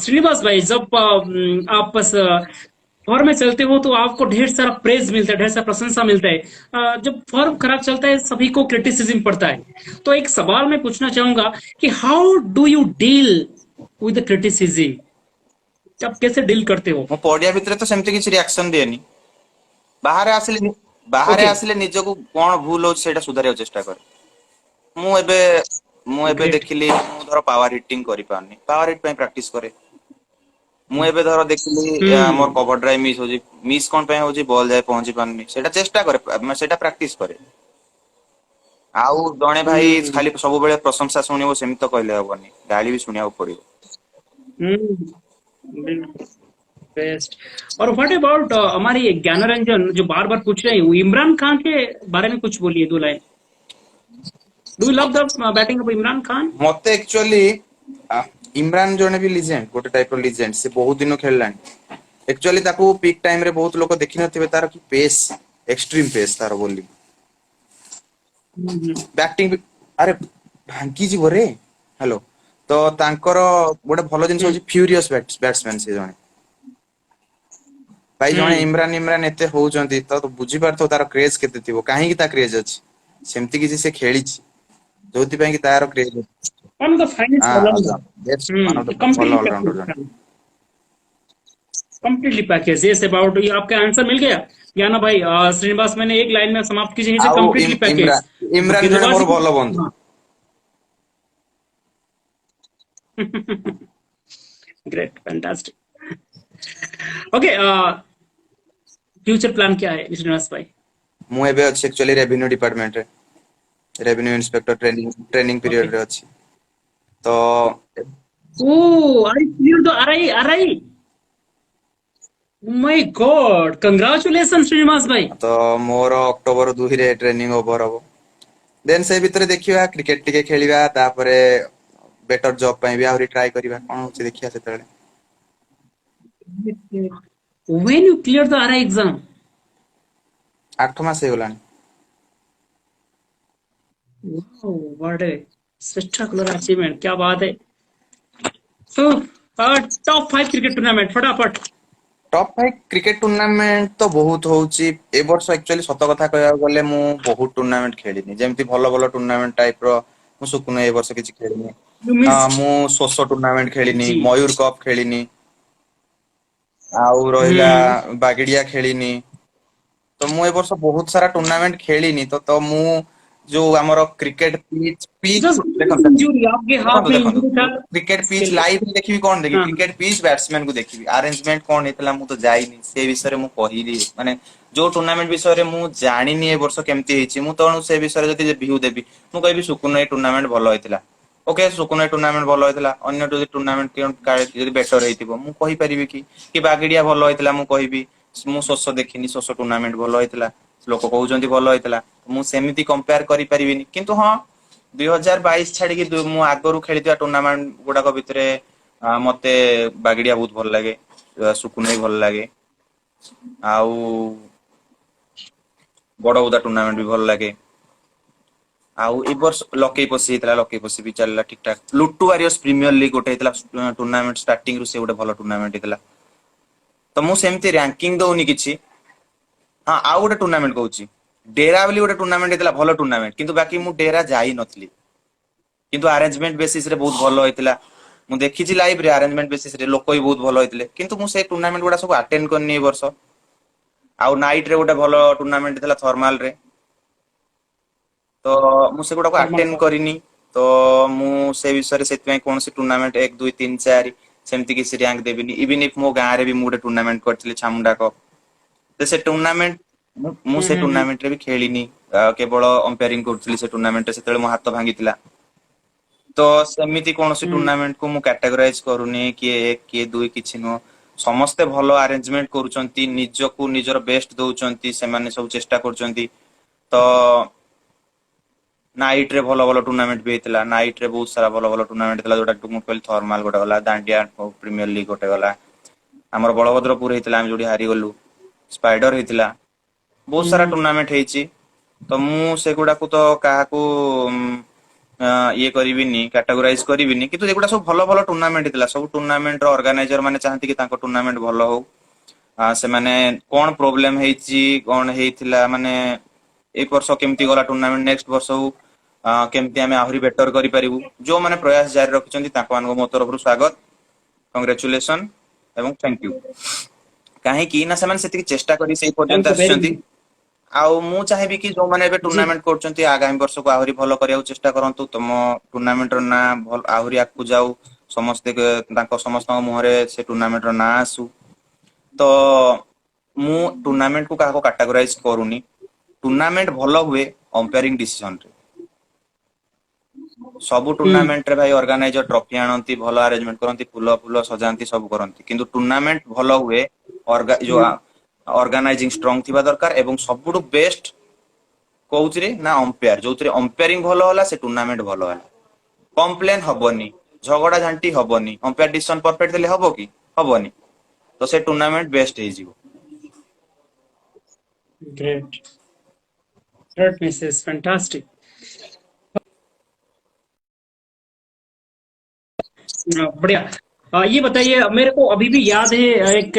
श्रीनिवास भाई, जब आप बस फॉर्म में चलते हो तो आपको ढेर सारा प्रेज मिलता है, ढेर सारा प्रशंसा मिलता है। जब फॉर्म खराब चलता है सभी को क्रिटिसिज्म पड़ता है। तो एक सवाल मैं पूछना चाहूंगा कि how do you deal with the criticism? आप कैसे डील करते हो? ମୁଁ ପଡିଆ ଭିତରେ ତ ସେମିତି କିଛି ରିଆକ୍ସନ ଦିଏନି ବାହାରେ ଆସିଲେ ବାହାରେ ओके। ଆସିଲେ ନିଜକୁ କଣ ଭୁଲ ହଉଛି ସେଇଟା ସୁଧାରିବାକୁ ଚେଷ୍ଟା କରେ ମୁଁ ଏବେ ମୁଁ ଏବେ ग्रेट। ଦେଖିଲି ମୁଁ ଧର ପାୱାର ହିଟିଂ କରିପାରୁନି ପାୱାର ହିଟ ପାଇଁ ପ୍ରାକ୍ଟିସ କରେ ମୁଁ ଏବେ ଧର ଦେଖିଲି ମୋର हम्म କଭର ଡ୍ରାଇଭ ମିସ୍ ହଉଛି ମିସ୍ କଣ ପାଇଁ ହଉଛି ବଲ ଯାଏ ପହଞ୍ଚି ପାରୁନି ସେଇଟା ଚେଷ୍ଟା କରେ ସେଇଟା ପ୍ରାକ୍ଟିସ କରେ ଆଉ ଜଣେ ଭାଇ हम्म ଖାଲି ସବୁବେଳେ ପ୍ରଶଂସା ଶୁଣିବ ସେମିତି ତ କହିଲେ ହବନି ଗାଳି ବି ଶୁଣିବାକୁ ପଡିବ बिल्कुल। बेस्ट। और व्हाट अबाउट हमारी ज्ञान रंजन जो बार बार पूछ रहे हैं, इमरान खान के बारे में कुछ बोलिए, दो line. Do you love the batting of Imran Khan? ମତେ ଆକ୍ଚୁଆଲି ଇମରାନ ଜଣେ ବି ଲିଜେଣ୍ଡ ଗୋଟେ ଟାଇପ ର ଲିଜେଣ୍ଡ ସେ ବହୁତ ଦିନ ଖେଳିଲାଣି ଆକ୍ଚୁଆଲି ତାକୁ ପିକ୍ ଟାଇମ ରେ ବହୁତ ଲୋକ ଦେଖିନଥିବେ ତାର କି ପେସ୍ ଏକ୍ସଟ୍ରିମ ପେସ୍ ତାର ବୋଲି हम्म ବ୍ୟାଟିଂ ଆରେ ଭାଙ୍ଗି ଯିବ ରେ ହ୍ୟାଲୋ ତ ତାଙ୍କର ଗୋଟେ ଭଲ ଜିନିଷ हम्म ହଉଛି ଫ୍ୟୁରିୟସ ବ୍ୟାଟ୍ସମ୍ୟାନ ସେ ଜଣେ ଭାଇ ଜଣେ हम्म ଇମରାନ ଇମରାନ ଏତେ ହଉଛନ୍ତି ତ ବୁଝିପାରୁଥିବ ତାର କ୍ରେଜ କେତେ ଥିବ କାହିଁକି ତା କ୍ରେଜ ଅଛି ସେମିତି କିଛି ସେ ଖେଳିଛି ଯୋଉଥିପାଇଁ କି ତାର କ୍ରେଜ ଅଛି one of the finest all-rounder. One of the ଭଲ Completely ऑलराउंडर package। ଜଣେ कंप्लीटली पैकेज। यस अबाउट, ये आपका आंसर मिल गया ज्ञाना भाई। श्रीनिवास, मैंने एक लाइन में समाप्त कीजिए इसे, ଆଉ कंप्लीटली पैकेज। ଇମରାନ ଜଣେ गेंदबाजी। ମୋର ଭଲ ବନ୍ଧୁ हाँ। Great, fantastic. Okay, future plan क्या है श्रीनिवास भाई? ମୁଁ ଏବେ ଅଛି ଆକ୍ଚୁଆଲି ରେଭିନ୍ୟୁ ଡିପାର୍ଟମେଣ୍ଟରେ ରେଭିନ୍ୟू ଇନ୍ସପେକ୍ଟର ଟ୍ରେନିଂ ओके। ପିରିୟଡରେ ଅଛି ତ Oh, I cleared the RI, RI. Oh my God, congratulations Srinivas bhai. ତ ମୋର ଅକ୍ଟୋବର 2ରେ ଟ୍ରେନିଂ ଓଭର ହବ ଦେନ୍ ସେ ଭିତରେ ଦେଖିବା କ୍ରିକେଟ ଟିକେ ଖେଳିବା ତାପରେ ବେଟର ଜବ ପାଇଁ ବି ଆହୁରି ଟ୍ରାଏ କରିବା କଣ ହଉଛି ଦେଖିବା ସେତେବେଳେ When you cleared the RI exam? 8 ମାସ ହେଇଗଲାଣି Wow, what a spectacular achievement. क्या बात है। So टॉप 5 क्रिकेट टूर्नामेंट फटाफट। टॉप 5 क्रिकेट टूर्नामेंट तो बहुत होउची ए वर्ष एक्चुअली सत कथा कहया गले मु बहुत टूर्नामेंट खेलिनी जेमति भलो भलो टूर्नामेंट टाइप रो मु सुकुन ए वर्ष किछि खेलिनी। You miss. हाँ मु सोसो टूर्नामेंट खेलिनी, जी। मयूर कप खेलिनी, आउ रहिला हम्म। बागेडिया खेलिनी। तो मु ए वर्ष बहुत सारा टूर्नामेंट खेलिनी तो मु जो हमर क्रिकेट पिच पिच देखन जस्ट देखन इंजरी आपके हाथ देखन में देखन इंजरी था क्रिकेट इसके पिच लिए। लाइव देखिबी कोन देखि हाँ। क्रिकेट पिच बैट्समैन को देखिबी अरेंजमेंट कोन हेतला मु तो जाइनी से विषय मु कहिली माने जो टूर्नामेंट विषय रे मु जानिनी ए वर्ष केमति हेछि मु तणु से विषय जति व्यू देबी मु कहबी सुकुन ए टूर्नामेंट भलो हेतिला। ओके सुकुन ए टूर्नामेंट भलो हेतिला अन्य जो टूर्नामेंट जति बेटर हेतिबो मु कहि परिबी कि बागेडिया भलो हेतिला मु कहिबी मु सोसो देखिनी सोसो टूर्नामेंट भलो हेतिला लोक कहउचंती भलो हेतिला मु सेमिति कंपेयर करि परिबिनी किंतु हां 2022 छाड़ी कि मु आगरु खेलिथिया टूर्नामेंट गुडाक भितरे मते बागेडिया बहुत भल लागे सुकुन भी भल लागे आउ बड़ उदा टूर्नामेंट भी भल लागे आउ ए वर्ष लकी पसी हेतला लकी पसी भी चलला ठीक ठाक लुट्टू वारियर्स प्रीमियर लीग गोटे हेतला टूर्नामेंट स्टार्टिंग रु से गोटे भलो टूर्नामेंट हेतला तो मु सेमती रैंकिंग दउनी किछि। हाँ आउ गोटे टूर्नामेंट कहूची डेरा बोली गोटे टूर्नामेंट हेतला भलो टूर्नामेंट किंतु बाकी मु डेरा जाई नथली किंतु अरेंजमेंट बेसिस रे बहुत भलो हेतला मु देखिछि लाइव रे अरेंजमेंट बेसिस रे लोक भी बहुत भलो हेतले किंतु मु से टूर्नामेंट गुडा सब अटेंड करनी ए वर्ष आउ नाइट रे गोटे भलो टूर्नामेंट हेतला थर्मल रे तो मु से गुडा को फॉर्मल अटेंड का। करिनी तो मु से विषय रे सेति कोन से टूर्नामेंट 1 2 3 4 सेमति किसी रैंक देबिनी इवन इफ मो गां रे भी मु गोटे टूर्नामेंट करथिले छामुंडा को तो से टूर्नामेंट मु से हम्म। टूर्नामेंट रे भी खेलिनी केवल अंपायरिंग करथिली से टूर्नामेंट सेतेले मो हाथ भांगीतिला तो सेमिति कोनोसी हम्म। टूर्नामेंट को मु कैटेगराइज करूनी कि एक कि दुई किछि नो समस्ते भलो अरेंजमेंट करूचंती निजको निजर बेस्ट दउचंती से माने सब चेष्टा करूचंती तो नाइट रे भलो भलो टूर्नामेंट भी हेतला नाइट रे बहुत सारा भलो भलो टूर्नामेंट हेतला जोटा मु कहली थर्मल गोटे गला दांडिया प्रीमियर लीग गोटे गला हमर बलभद्रपुर हेतला हम जोडी हारी गलु स्पाइडर हेतला बहुत सारा हम्म। टूर्नामेंट हेछि तो मु सेगुडा को तो काहाकू ये करिविनी कैटेगराइज करिविनी किंतु एगुडा सब भलो भलो टूर्नामेंट हेतला सब टूर्नामेंट रो ऑर्गेनाइजर माने चाहंती कि ताको टूर्नामेंट भलो हो से माने कोन प्रॉब्लम हेछि कोन हेथिला माने एक वर्ष केमती गला टूर्नामेंट नेक्स्ट वर्ष हो केमती हमें आहुरी बेटर करि परिबु जो माने प्रयास जारी रखिसंती ताको मानको मो तरफ स्वागत कांग्रेचुलेशन एवं थैंक यू काहे कि ना से सेति चेष्टा करी से पर्यंत थैंक यू वेरी आछंती मच। आउ मु चाहेबी कि जो माने एबे जी। टूर्नामेंट करचंती आगामी वर्ष को आहुरी भलो करिया चेष्टा करंतु तम टूर्नामेंट रो ना भल आहुरी आकु जाऊ समस्त तांको समस्त मुहरे से टूर्नामेंट रो ना आसु तो मु टूर्नामेंट को काको कैटेगराइज करूनी टूर्नामेंट भलो हुए अंपायरिंग डिसीजन रे सब हम्म। टूर्नामेंट रे भाई ऑर्गेनाइजर ट्रॉफी आनंती भलो अरेंजमेंट करंती फूल फूल सजांती सब करंती किंतु टूर्नामेंट भलो हुए जो हम्म। ऑर्गेनाइजिंग स्ट्रांग थिबा दरकार एवं सबुटु बेस्ट कोउतरे ना अंपायर जोतरे अंपायरिंग भलो होला से टूर्नामेंट भलो होला कंप्लेन हबनी झगड़ा झांटी हबनी अंपायर डिसीजन परफेक्ट देले हबो कि हबनी तो से टूर्नामेंट बेस्ट हे जीवो। ग्रेट। Great Mrs fantastic. बढ़िया। ये बताइए मेरे को अभी भी याद है एक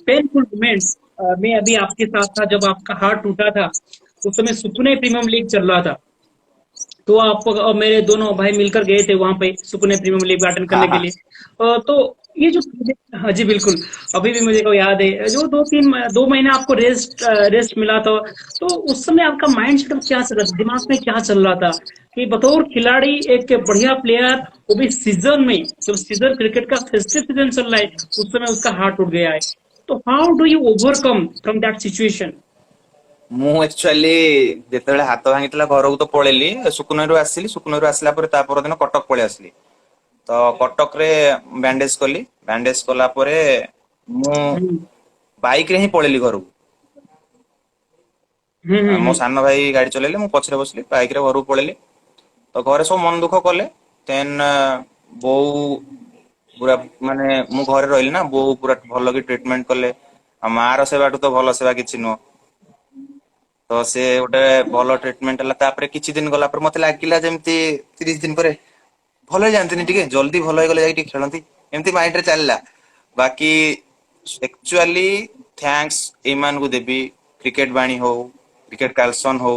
पेनफुल मोमेंट। मैं अभी आपके साथ था जब आपका हार्ट टूटा था। उस समय सुकुने प्रीमियम लीग चल रहा था। तो आप और मेरे दोनों भाई मिलकर गए थे वहां पे सुकुने प्रीमियम लीग अटेंड हाँ करने के हाँ लिए। तो ये जो, हाँ जी बिल्कुल, अभी भी मुझे को याद है जो 2 महीने आपको रेस्ट मिला था। तो उस समय आपका माइंड सेट क्या चल रहा था, दिमाग में क्या चल रहा था कि बतौर खिलाड़ी एक बढ़िया प्लेयर, वो भी सीजन में, जब सीजन क्रिकेट का फेस्टिव सीजन चल रहा है, उस समय उसका हार्ट टूट गया है। तो how do you overcome from that situation? ମୁଁ एक्चुअली ଯେତେବେଳେ ହାତ ଭାଙ୍ଗିଥିଲା ଘରକୁ ତ ପଳେଇଲି ସୁକୁନରୁ ଆସିଲି ସୁକୁନରୁ ଆସିଲା ପରେ ତା ପରଦିନ କଟକ ପଳେଇ ଆସିଲି ତ କଟକରେ ବ୍ୟାଣ୍ଡେଜ କଲି ବ୍ୟାଣ୍ଡେଜ କଲା ପରେ ମୁଁ हम्म। ବାଇକ ରେ ହିଁ ପଳେଇଲି ଘରକୁ ମୋ हम्म। ସାନ ଭାଇ ଗାଡି ଚଲେଇଲେ ମୁଁ ପଛରେ ବସିଲି ବାଇକ ରେ ଘରକୁ ପଳେଇଲି ତ ଘରେ ସବୁ ମନ ଦୁଃଖ କଲେ ଦେନ୍ ବୋଉ ପୁରା ମାନେ ମୁଁ ଘରେ ରହିଲି ନା ବୋଉ ପୁରା ଭଲ କି ଟ୍ରିଟମେଣ୍ଟ କଲେ ଆଉ ମାର ସେବାଠୁ ତ ଭଲ ସେବା କିଛି ନୁହଁ तो से गोटे भल ट्रिटमेंट है तापर किछि दिन गला पर मते लागिला जेमती 30 दिन पर भल जानती टिके जल्दी भल हो गले जाई खेलती एमती माइंड रे चलला बाकी एक्चुअली थैंक्स ईमान को देबी क्रिकेट बाणी हो क्रिकेट कालसन हो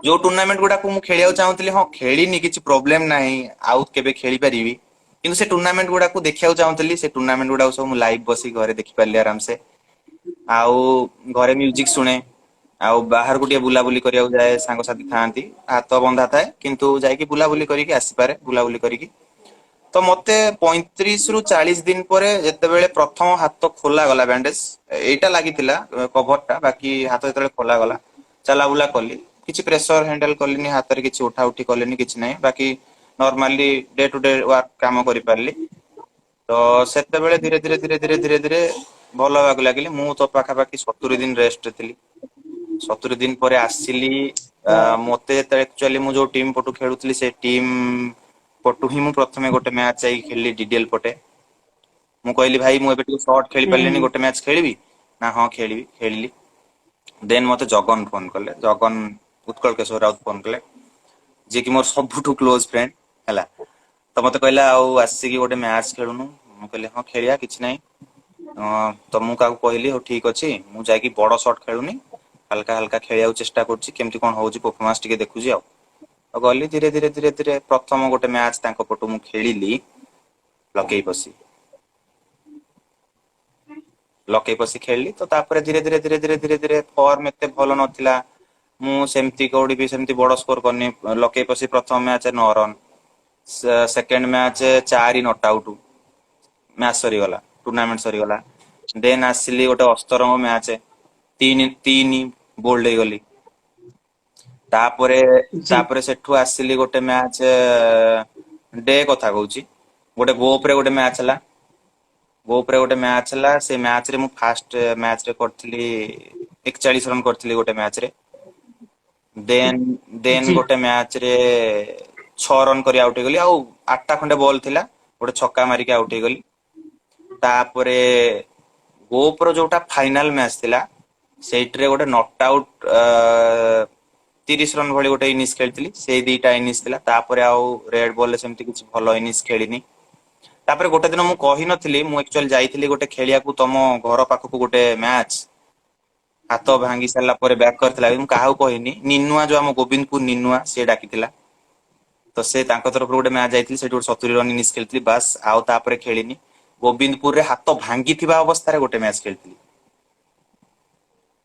जो टूर्नामेंट गुडा को मु खेलिया चाहूतली हाँ खेलिनी किछि प्रोब्लेम नाही आउ केबे खेली परिबी किंतु से टूर्नामेंट गुडा को देखिया चाहूतली से टूर्नामेंट गुडा सब मु लाइव बसी घरे देखि पारली आराम से आउ घरे म्यूजिक सुने आउ बाहर को बुलाबुली करिया जाए सांग साथी थांती हाथ बंधा थाए किंतु जाइकी बुलाबुली करिकी आसी पारे बुलाबुली करिकी तो मते 35 रु 40 दिन परे जेतेबेले प्रथम हाथ खोला गला बैंडेज एटा लागितिला कवर टा बाकी हाथ जेतेबेले खोला गला चला बुला कली किछि प्रेशर हैंडल कलिनी हाथ रे किछि उठा उठी कलिनी किछि नै बाकी normally day to day work काम करि पारली तो सेतेबेले धीरे धीरे धीरे धीरे धीरे धीरे भल होगा लगिली मु तो पाखा पाखी 70 दिन रेस्ट थिली 70 दिन परे आसिली मते एक्चुअली मु जो टीम पटु खेलुतली से टीम पटु ही मु प्रथमे गोटे मैच जाई खेलली डीडीएल पटे मु कहली भाई मु एबे शॉर्ट खेली पारलेनी गोटे मैच खेलिबी ना हां खेलिबी खेलिली देन मते जगन फोन करले जगन उत्कल केशव राउत फोन कले जे कि मोर सबुठु क्लोज फ्रेंड हला तो मते कहला आउ आसी कि गोटे मैच खेलुनु मु कहले हां खेलिया किछ नै तो मु का कहली हो ठीक अछि मु जाई कि बड़ शॉट खेलुनी हल्का हल्का खेलिया चेष्टा करछि केमति कोन होउछि परफॉर्मेंस टिके देखुछि आ तो गली धीरे धीरे धीरे धीरे प्रथम गोटे मैच तांको पटु मु खेलिली लकई पसी खेलली तो तापर धीरे धीरे धीरे धीरे धीरे धीरे फॉर्म एते भलो नथिला मु सेमती कोडी भी सेमती बड़ स्कोर करनी लकई पसी प्रथम match 9 run second match 4 not out match सरी गला टूर्नामेंट सरी गला देन आसिली गोटे अस्तरंग मैच 3 बोल्ड हे गली तापरे तापरे सेठु आसिली गोटे मैच डे कथा कहूची गोटे गोप रे गोटे मैच हला गोप रे गोटे मैच हला से मैच रे मु फर्स्ट मैच रे करथली 41 रन करथली गोटे मैच रे देन देन गोटे मैच रे 6 रन करी आउट हे गली आ 8टा खंडे बॉल थिला गोटे छक्का मारी के आउट हे गली तापरे गोप रो जोटा फाइनल मैच थिला सेट्रे गोटे नॉट आउट 30 रन भली गोटे इनिंग्स खेलती से दीटा इनिंग्स थिला तापरे आउ रेड बॉल रे सेमती किछ भलो इनिंग्स खेलिनी तापरे गोटे दिन मु कहि नथिली मु एक्चुअली जाईथिली गोटे खेलिया को तम घर पाख को गोटे मैच हाथ भांगी सारा पर बैक करथिला मु काहू कहिनी निनुआ जो हम गोविंदपुर निनुआ से डाकिथिला तो से तांको तरफ गोटे मैच जाईथिली सेठी गोटे 70 रन इनिंग्स खेलथिली बस आउ तापरे खेलिनी गोविंदपुर रे हाथ भांगी थिबा अवस्था रे गोटे मैच खेलथिली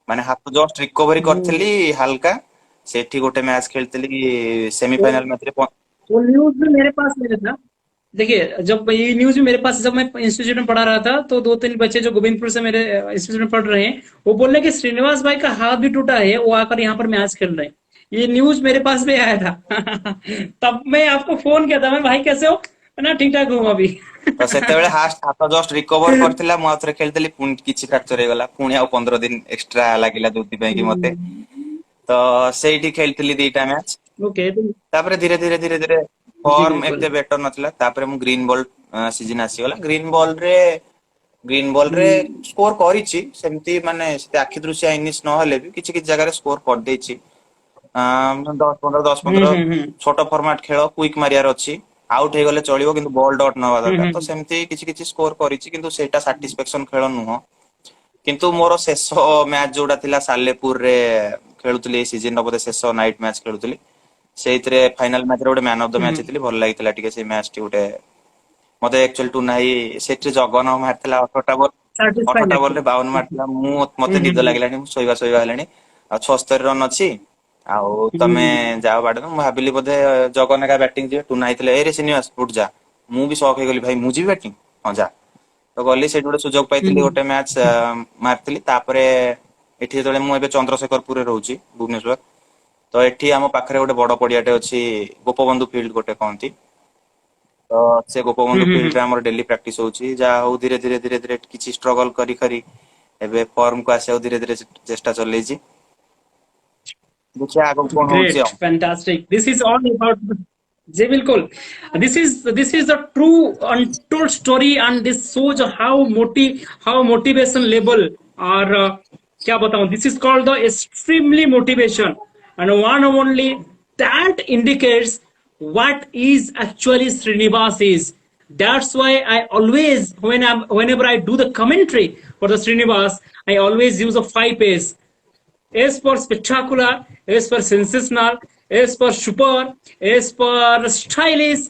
माने हाथ जस्ट रिकवरी करथिली हल्का सेठी गोटे मैच खेलती सेमीफाइनल मैच रे वो न्यूज भी मेरे पास मेरे था देखिए जब ये न्यूज भी मेरे पास जब मैं इंस्टीट्यूट में पढ़ा रहा था तो 2-3 बच्चे जो गोविंदपुर से मेरे इंस्टीट्यूट में पढ़ रहे हैं वो बोल रहे कि श्रीनिवास भाई का हाथ भी टूटा है वो आकर यहाँ पर मैच खेल रहे हैं ये न्यूज मेरे पास भी आया था तब मैं आपको फोन किया था मैं भाई कैसे हो ना ठीक ठाक हूँ अभी तो सेतेबेले हाथ जस्ट रिकवर करथिला मु आथरे खेलतली पुन किछि फ्रैक्चर हे गला पुनी आ 15 दिन एक्स्ट्रा लागिला जोति पय कि मते तो सेठी खेलतली दीटा मैच ओके तापरे धीरे धीरे धीरे धीरे फॉर्म एते बेटर नथिला तापरे मु ग्रीन बॉल सीजन आसी गला ग्रीन बॉल रे स्कोर करिछि सेमती माने से आखि दृश्य इनिस न हले भी किछि किछि जगह रे स्कोर कर देछि 10-15 छोट फॉर्मेट खेल क्विक मारियार अछि आउट हे गले चलिबो किंतु बॉल डॉट न होवा दरकार तो सेमती किछि किछि स्कोर करिछि किंतु सेटा सैटिस्फैक्शन खेल नुह किंतु मोर शेष मैच जोडा थिला सालेपुर रे खेलुतली सीजन रो शेष नाइट मैच खेलुतली सेइतरे फाइनल मैच रे गोटे मैन ऑफ द मैच थिली भल लागितला टिके से मैच टी गोटे मते एक्चुअल टू नाही सेट्रे जगन मारथिला 18टा बॉल रे 52 मारथिला मु मते निद लागिलानी सोइबा हलानी आ 76 रन अछि आउ तमे जाओ बाड मु भाबिली बोधे जगन का बैटिंग जे टू नाही थिले ए रे श्रीनिवास उठ जा मु भी शौक हे गली भाई मु जी बैटिंग हां जा तो गली सेट गोटे सुजोग पाइथिली गोटे मैच मारथिली तापरे एठी जेतले मु एबे चंद्रशेखरपुर रे रहउची भुवनेश्वर तो एठी हम पाखरे गोटे बड़ पडियाटे अछि गोपबंधु फील्ड गोटे कहंती तो से गोपबंधु फील्ड रे हमर डेली प्रैक्टिस होउची जा हो धीरे धीरे धीरे धीरे किछि स्ट्रगल करी करी एबे फॉर्म को आसे धीरे धीरे चेष्टा चलेजी देखिए आगो कोन होउची Great, fantastic. This is all about जी बिल्कुल this is the true untold story and this shows how motivation level और क्या बताऊं this is called the extremely motivation and one and only that indicates what is actually Srinivas is That's why I always, whenever I do the commentary for the Srinivas, I always use a 5 A's. S for spectacular, S for sensational, S for super, S for stylish,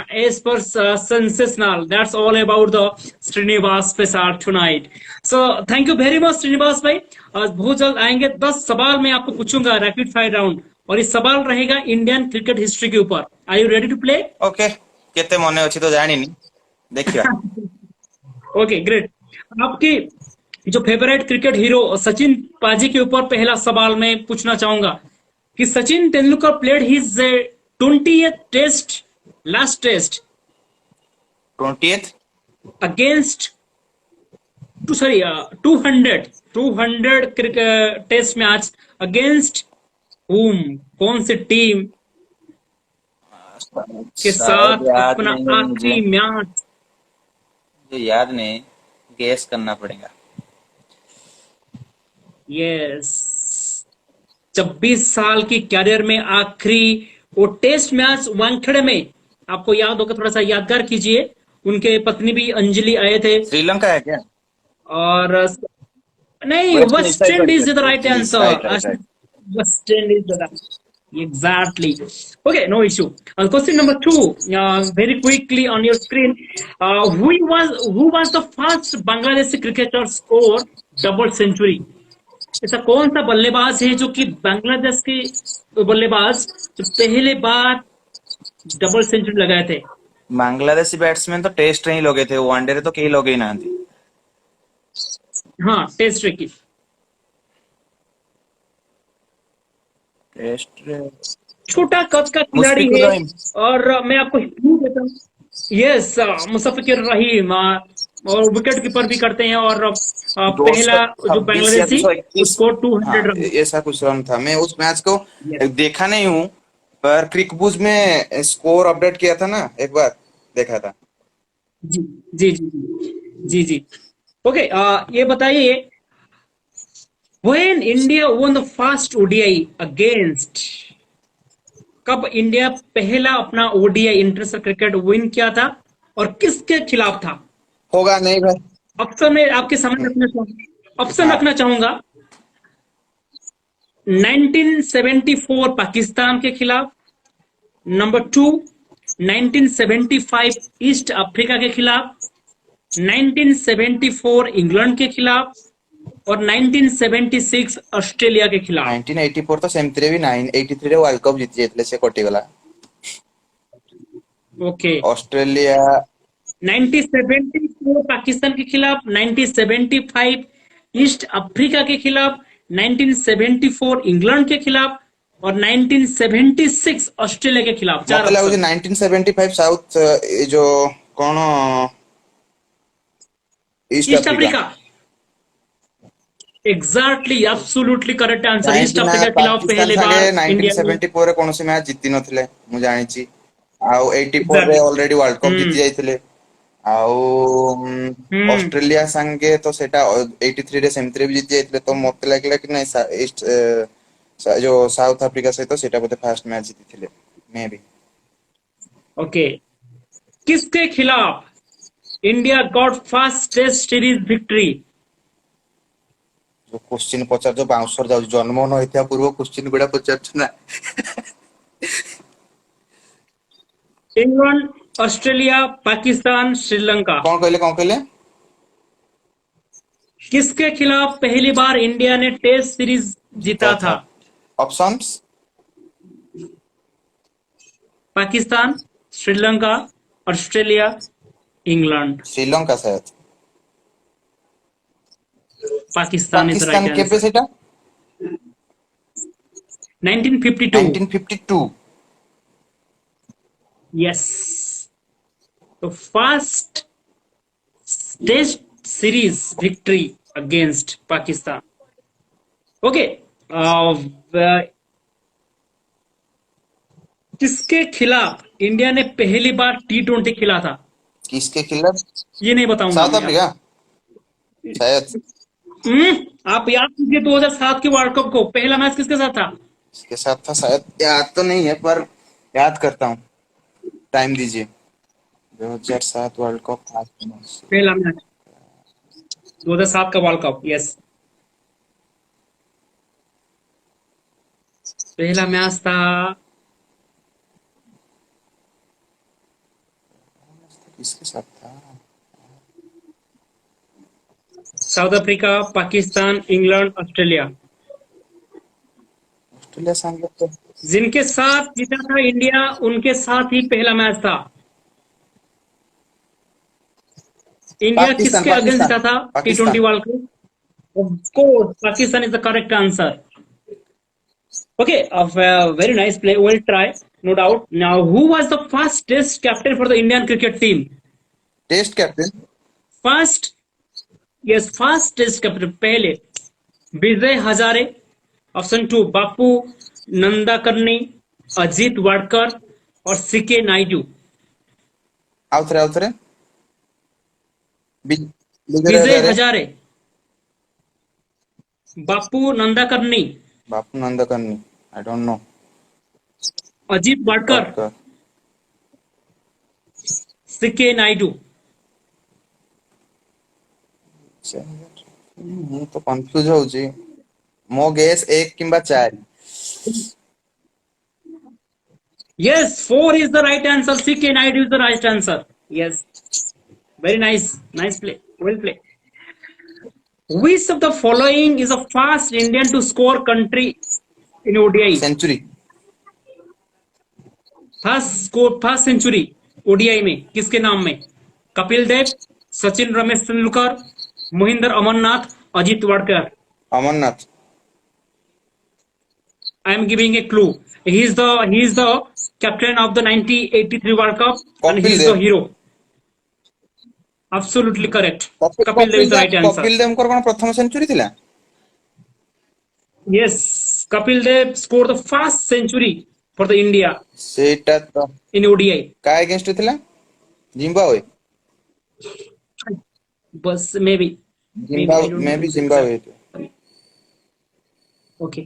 S for sensational. That's all about the Srinivas special tonight. So thank you very much Srinivas भाई. आज बहुत जल्द आएंगे. 10 सवाल मैं आपको पूछूंगा rapid fire round, और ये सवाल रहेगा इंडियन क्रिकेट हिस्ट्री के ऊपर. Are you ready to play? Okay, केते मने अछि तो जानिनी, देखिया. Okay great. आपकी जो फेवरेट क्रिकेट हीरो सचिन पाजी के ऊपर पहला सवाल मैं पूछना चाहूंगा कि Sachin Tendulkar played his 20th test, last test 20th against 200 cricket test match against whom, कौन सी टीम के साथ शायद याद अपना नहीं है आखिरी मुझे, मैच? याद नहीं, गेस करना पड़ेगा. यस, 26 साल की कैरियर में आखिरी वो टेस्ट मैच वानखेड़े में, आपको याद होगा, थोड़ा सा यादगार कीजिए. उनके पत्नी भी अंजलि आए थे. श्रीलंका है क्या? और नहीं, West Indies, West Indies is the right West Indies, right right answer. Right. West Indies exactly. Okay, no issue. Question number 2, very quickly on your screen. Who was the first Bangladeshi cricketer score double century? ऐसा कौन सा बल्लेबाज है जो कि बांग्लादेश के बल्लेबाज जो पहले बार डबल सेंचुरी लगाए थे? बांग्लादेशी बैट्समैन तो टेस्ट नहीं लगे थे, वनडे रे तो कहीं लगे ही ना थी. हाँ, टेस्ट की. टेस्ट रे छोटा कद का खिलाड़ी मुश्फिकुर है. रहीम. और मैं आपको हिंट देता हूँ. यस, मुशफिकुर रहीम, और विकेट कीपर भी करते हैं. और पहला जो 226 या बांग्लादेशी 221, उसको 200 हाँ रन. ऐसा कुछ रन था. मैं उस मैच को Yes. देखा नहीं हूँ, पर क्रिकबूज में स्कोर अपडेट किया था ना, एक बार देखा था. जी जी जी जी जी जी. ओके, ये बताइए, when India won the first ODI against, कब इंडिया पहला अपना ओडीआई इंटरनेशनल क्रिकेट विन किया था और किसके खिलाफ था? होगा नहीं भाई. ऑप्शन में आपके सामने रखना चाहूंगा, ऑप्शन हाँ. रखना चाहूंगा. 1974 पाकिस्तान के खिलाफ, नंबर 2 1975 ईस्ट अफ्रीका के खिलाफ, 1974 इंग्लैंड के खिलाफ, और 1976 ऑस्ट्रेलिया के खिलाफ. 1984 तो सेमती भी 983 रे वर्ल्ड कप जीति जाइतले, से कटिगला. ओके, ऑस्ट्रेलिया 1974 पाकिस्तान के खिलाफ, 1975 ईस्ट अफ्रीका के खिलाफ, 1974 इंग्लैंड के खिलाफ, और 1976 ऑस्ट्रेलिया के खिलाफ. चार मत लागु ऑप्शन. 1975 साउथ जो कौन east east Africa. Africa. Exactly, absolutely correct answer. East କାହିଁକି ନା अफ्रीका के खिलाफ ପାକିସ୍ତାନ पहले ସାଙ୍ଗେ बार इंडिया ने. 1974 ରେ କୌଣସି ମ୍ୟାଚ୍ ଜିତି ନଥିଲେ, ମୁଁ ଜାଣିଛି. ଆଉ 84 ରେ एग्जैक्टली. ଅଲରେଡି ୱାର୍ଲଡ କପ୍ ଜିତି ଯାଇଥିଲେ. ଆଉ हम्म. ଅଷ୍ଟ୍ରେଲିଆ ସାଙ୍ଗେ ତ ସେଟା 83 ରେ ସେମିତିରେ ବି ଜିତି ଯାଇଥିଲେ. ତ ମତେ ଲାଗିଲା କି ନାଇଁ ଇଷ୍ଟ जो साउथ अफ्रीका सहित सेटा बोधे फर्स्ट मैच जीतिଥିଲେ, मे बी. ओके, किसके खिलाफ India got first test series victory? जो क्वेश्चन पचार जो बाउंसर जाउ जन्म न होइथिया पूर्व क्वेश्चन गुडा पचार ना. England, Australia, Pakistan, Sri Lanka. कौन कहले किसके खिलाफ पहली बार इंडिया ने टेस्ट सीरीज जीता था? Options? Pakistan, Sri Lanka, Australia, England. Sri Lanka शायद. पाकिस्तान इज पाकिस्तान राइट केबे आंसर. सेटा 1952. 1952. यस, तो first test series victory against Pakistan. Okay, किसके खिलाफ इंडिया ने पहली बार T20 खेला था? किसके खिलाफ? ये नहीं बताऊंगा साउथ मैं अफ्रीका शायद. आप याद कीजिए 2007 के वर्ल्ड कप को. पहला मैच किसके साथ था? इसके साथ था शायद, याद तो नहीं है पर याद करता हूँ. टाइम दीजिए. 2007 वर्ल्ड कप फर्स्ट मैच। पहला मैच 2007 का वर्ल्ड कप, यस। पहला मैच था किसके साथ था? South Africa, Pakistan, England, Australia. Australia संग तो जिनके साथ जीता था इंडिया, उनके साथ ही पहला मैच था। इंडिया पाकिस्तान किसके अगेंस्ट पाकिस्तान जीता था T20 Pakistan. World cup? Of course, Pakistan is the correct answer. Okay, of very nice play. Well try, no doubt. Now, who was the first Test captain for the Indian cricket team? Test captain First, yes, first Test captain. पहले Vijay Hazare, option two Bapu Nadkarni, Ajit Wadekar और C K Nayudu. आउथरे Vijay Vijay Hazare, Hazare, Bapu Nadkarni, Bapu Nadkarni, I don't know. Ajit Wadekar, Wadekar, C K Nayudu. ମୁଁ ତ କନफ्यूज ହଉଛି। ମୋ guess 1 किंबा 4। Yes, 4 is the right answer. CK Naidu is the right answer. Yes, very nice. Nice play. Well play. Which of the following is the first Indian to score country in ODI? Century first century ODI में किसके नाम में? Kapil Dev, Sachin Ramesh Tendulkar, Mohinder Amarnath, Ajit Wadkar. Amarnath. I am giving a clue. He is the captain of the 1983 World Cup and he Kapil is the Dev. hero. Absolutely correct. Kapil Dev is the right answer. Kapil Dev कोन प्रथम century थिला? Yes, Kapil Dev scored the first century for the India सेटा तो in ODI. का against थिला? Zimbabwe. Bus maybe I don't may know. Be Zimbabwe. Okay,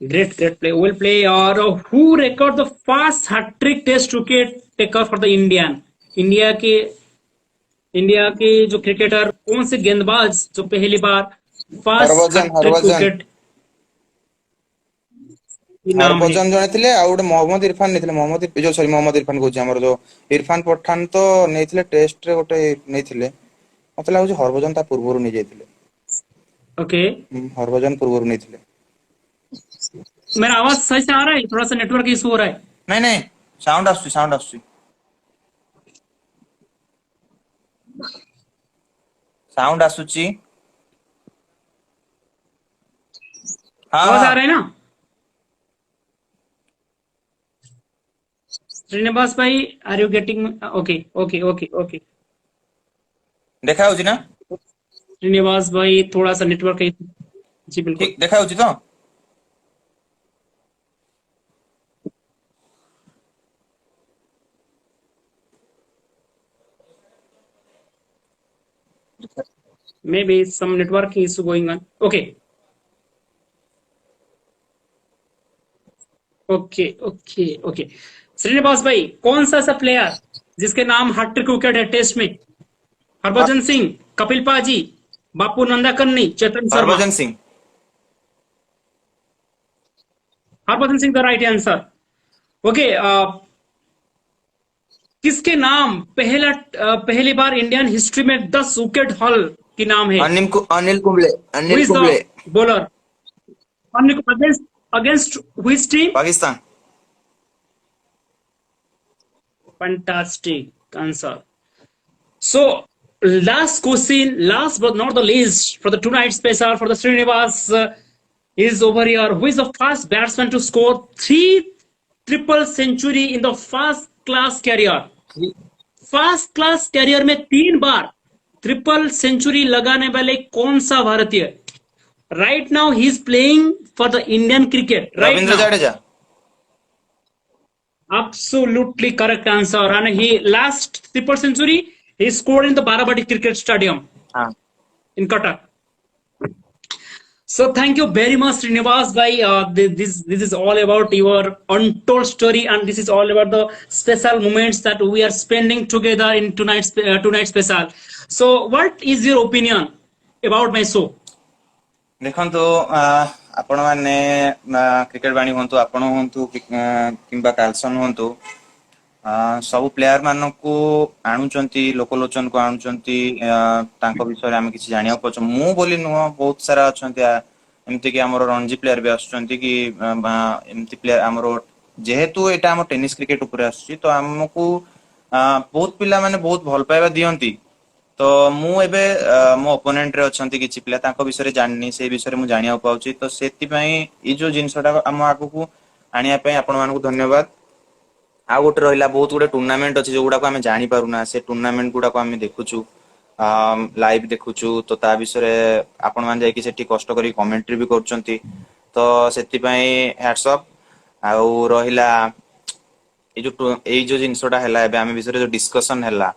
great play. Well play. Or who record the first hat-trick Test wicket taker for the Indian? India के जो cricketer, कौन से गेंदबाज जो पहली बार first hat trick wicket नाम है? हरभजन जने थिले आ गोटे मोहम्मद इरफान नेथिले। मोहम्मद इरफान कहूची हमर जो इरफान पठान तो नेथिले टेस्ट रे गोटे नेथिले। मते लागु हरभजन ता पूर्वरु नै जायथिले। ओके, हरभजन पूर्वरु नेथिले। मेरा आवाज सही से आ रहा है? थोड़ा सा नेटवर्क इशू हो रहा है। नहीं साउंड आसुची साउंड आसुची। आवाज आ हाँ रहा है ना? श्रीनिवास भाई, आर यू गेटिंग? ओके। देखा होची ना? श्रीनिवास भाई, थोड़ा सा नेटवर्क है। जी बिल्कुल। ठीक देखा होची तो? Maybe some network issue going on. Okay. Srinivas भाई, कौन सा प्लेयर जिसके नाम हैट्रिक विकेट है टेस्ट में? Harbhajan Singh, Kapil Paaji, Bapu Nadkarni, Chetan Sharma. Harbhajan Singh the right answer. Okay, किसके नाम पहली बार इंडियन हिस्ट्री में 10 विकेट हॉल की नाम है? Anil Kumble. Bowler against which team? Pakistan. Fantastic answer. So, last question, last but not the least, for the tonight special for the Srinivas is over here. Who is the first batsman to score 3 triple century in the first class career? First class career में 3 बार triple century लगाने वाले कौन सा भारतीय? Right now he is playing for the Indian cricket. Ravindra Jadeja. Absolutely correct answer. And he last triple century he scored in the Barabadi Cricket Stadium in Qatar. So thank you very much, Srinivas bhai. This is all about your untold story, and this is all about the special moments that we are spending together in tonight special. So, what is your opinion about my show? ଦେଖନ୍ତୁ ଆପଣ ମାନେ cricket ବାଣୀ ହୁଅନ୍ତୁ, ଆପଣ ହୁଅନ୍ତୁ କିମ୍ବା କାଲସନ ହୁଅନ୍ତୁ, ସବୁ player ମାନଙ୍କୁ ଆଣୁଛନ୍ତି, ଲୋକଲୋଚନକୁ ଆଣୁଛନ୍ତି, ତାଙ୍କ ବିଷୟରେ ଆମେ କିଛି ଜାଣିବାକୁ ପାଉଛୁ। ମୁଁ ବୋଲି ନୁହଁ, ବହୁତ ସାରା ଅଛନ୍ତି ଏମିତି କି ଆମର ରଣଜୀ ପ୍ଲେୟାର ବି ଆସୁଛନ୍ତି କି ଏମିତି ପ୍ଲେୟାର ଆମର, ଯେହେତୁ ଏଇଟା ଆମ ଟେନିସ କ୍ରିକେଟ ଉପରେ ଆସୁଛି ତ ଆମକୁ ବହୁତ ପିଲାମାନେ ବହୁତ ଭଲ ପାଇବା ଦିଅନ୍ତି। ତ ମୁଁ ଏବେ ମୋ ଓପୋନେଣ୍ଟ ରେ ଅଛନ୍ତି କିଛି ପିଲା, ତାଙ୍କ ବିଷୟରେ ଜାଣିନି, ସେଇ ବିଷୟରେ ମୁଁ ଜାଣିବାକୁ ପାଉଛି। ତ ସେଥିପାଇଁ ଏଇ ଯୋଉ ଜିନିଷଟା ଆମ ଆଗକୁ ଆଣିବା ପାଇଁ ଆପଣ ମାନଙ୍କୁ ଧନ୍ୟବାଦ। ଆଉ ଗୋଟେ ରହିଲା, ବହୁତ ଗୁଡେ ଟୁର୍ଣ୍ଣାମେଣ୍ଟ ଅଛି ଯୋଉଗୁଡାକୁ ଆମେ ଜାଣିପାରୁନା, ସେ ଟୁର୍ଣ୍ଣାମେଣ୍ଟ ଗୁଡାକୁ ଆମେ ଦେଖୁଛୁ, ଲାଇଭ ଦେଖୁଛୁ। ତ ତା ବିଷୟରେ ଆପଣ ମାନେ ଯାଇକି ସେଠି କଷ୍ଟ କରି କମେଣ୍ଟ୍ରି ବି କରୁଛନ୍ତି, ତ ସେଥିପାଇଁ ହ୍ୟାଟ୍ସ ଅପ୍। ଆଉ ରହିଲା ଏଇ ଯୋଉ ଜିନିଷଟା ହେଲା, ଏବେ ଆମ ବିଷୟରେ ଯୋଉ ଡିସ୍କସନ ହେଲା,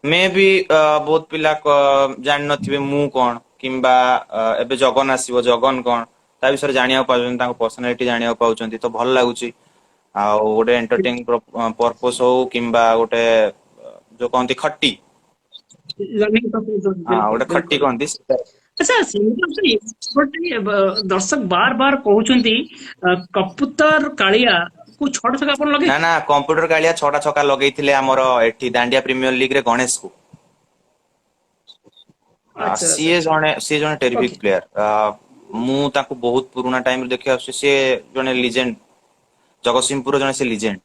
ମେ ବି ବହୁତ ପିଲା ଜାଣିନଥିବେ ମୁଁ କଣ, କିମ୍ବା ଏବେ ଜଗନ ଆସିବ, ଜଗନ କଣ, ତା ବିଷୟରେ ଜାଣିବାକୁ ପାଉଛନ୍ତି, ତାଙ୍କ ପର୍ସନାଲିଟି ଜାଣିବାକୁ ପାଉଛନ୍ତି, ତ ଭଲ ଲାଗୁଛି। ଆଉ ଗୋଟେ ଏଣ୍ଟରଟେନ ପର୍ପୋସ ହଉ କିମ୍ବା ଗୋଟେ ଯୋଉ କହନ୍ତି ଖଟି, Learning purpose, बिल्कुल ଗୋଟେ ଖଟି बिल्कुल। କହନ୍ତି ସେଟା। अच्छा श्रीनिवास भाई, ଗୋଟେ ଦର୍ଶକ ବାର ବାର କହୁଛନ୍ତି କପୁତର କାଳିଆ କୁ ଛୋଟ ଛକା ଆପଣ ନା ଲଗେଇଥିଲେ? ନା, କମ୍ପ୍ୟୁଟର କାଳିଆ 6ଟା ଛକା ଲଗେଇଥିଲେ ଆମର ଏଠି ଦାଣ୍ଡିଆ ପ୍ରିମିୟର ଲିଗ ରେ ଗଣେଶକୁ। ଆଚ୍ଛା ଆଚ୍ଛା ସିଏ ଆଚ୍ଛା। ଜଣେ ଟେରିଫିକ ଓକେ। ପ୍ଲେୟାର। ମୁଁ ତାଙ୍କୁ ବହୁତ ପୁରୁଣା ଟାଇମରୁ ଦେଖି ଆସୁଛି, ସିଏ ଜଣେ ଲିଜେଣ୍ଡ, ଜଗତସିଂହପୁର ଜଣେ ସେ ଲିଜେଣ୍ଡ।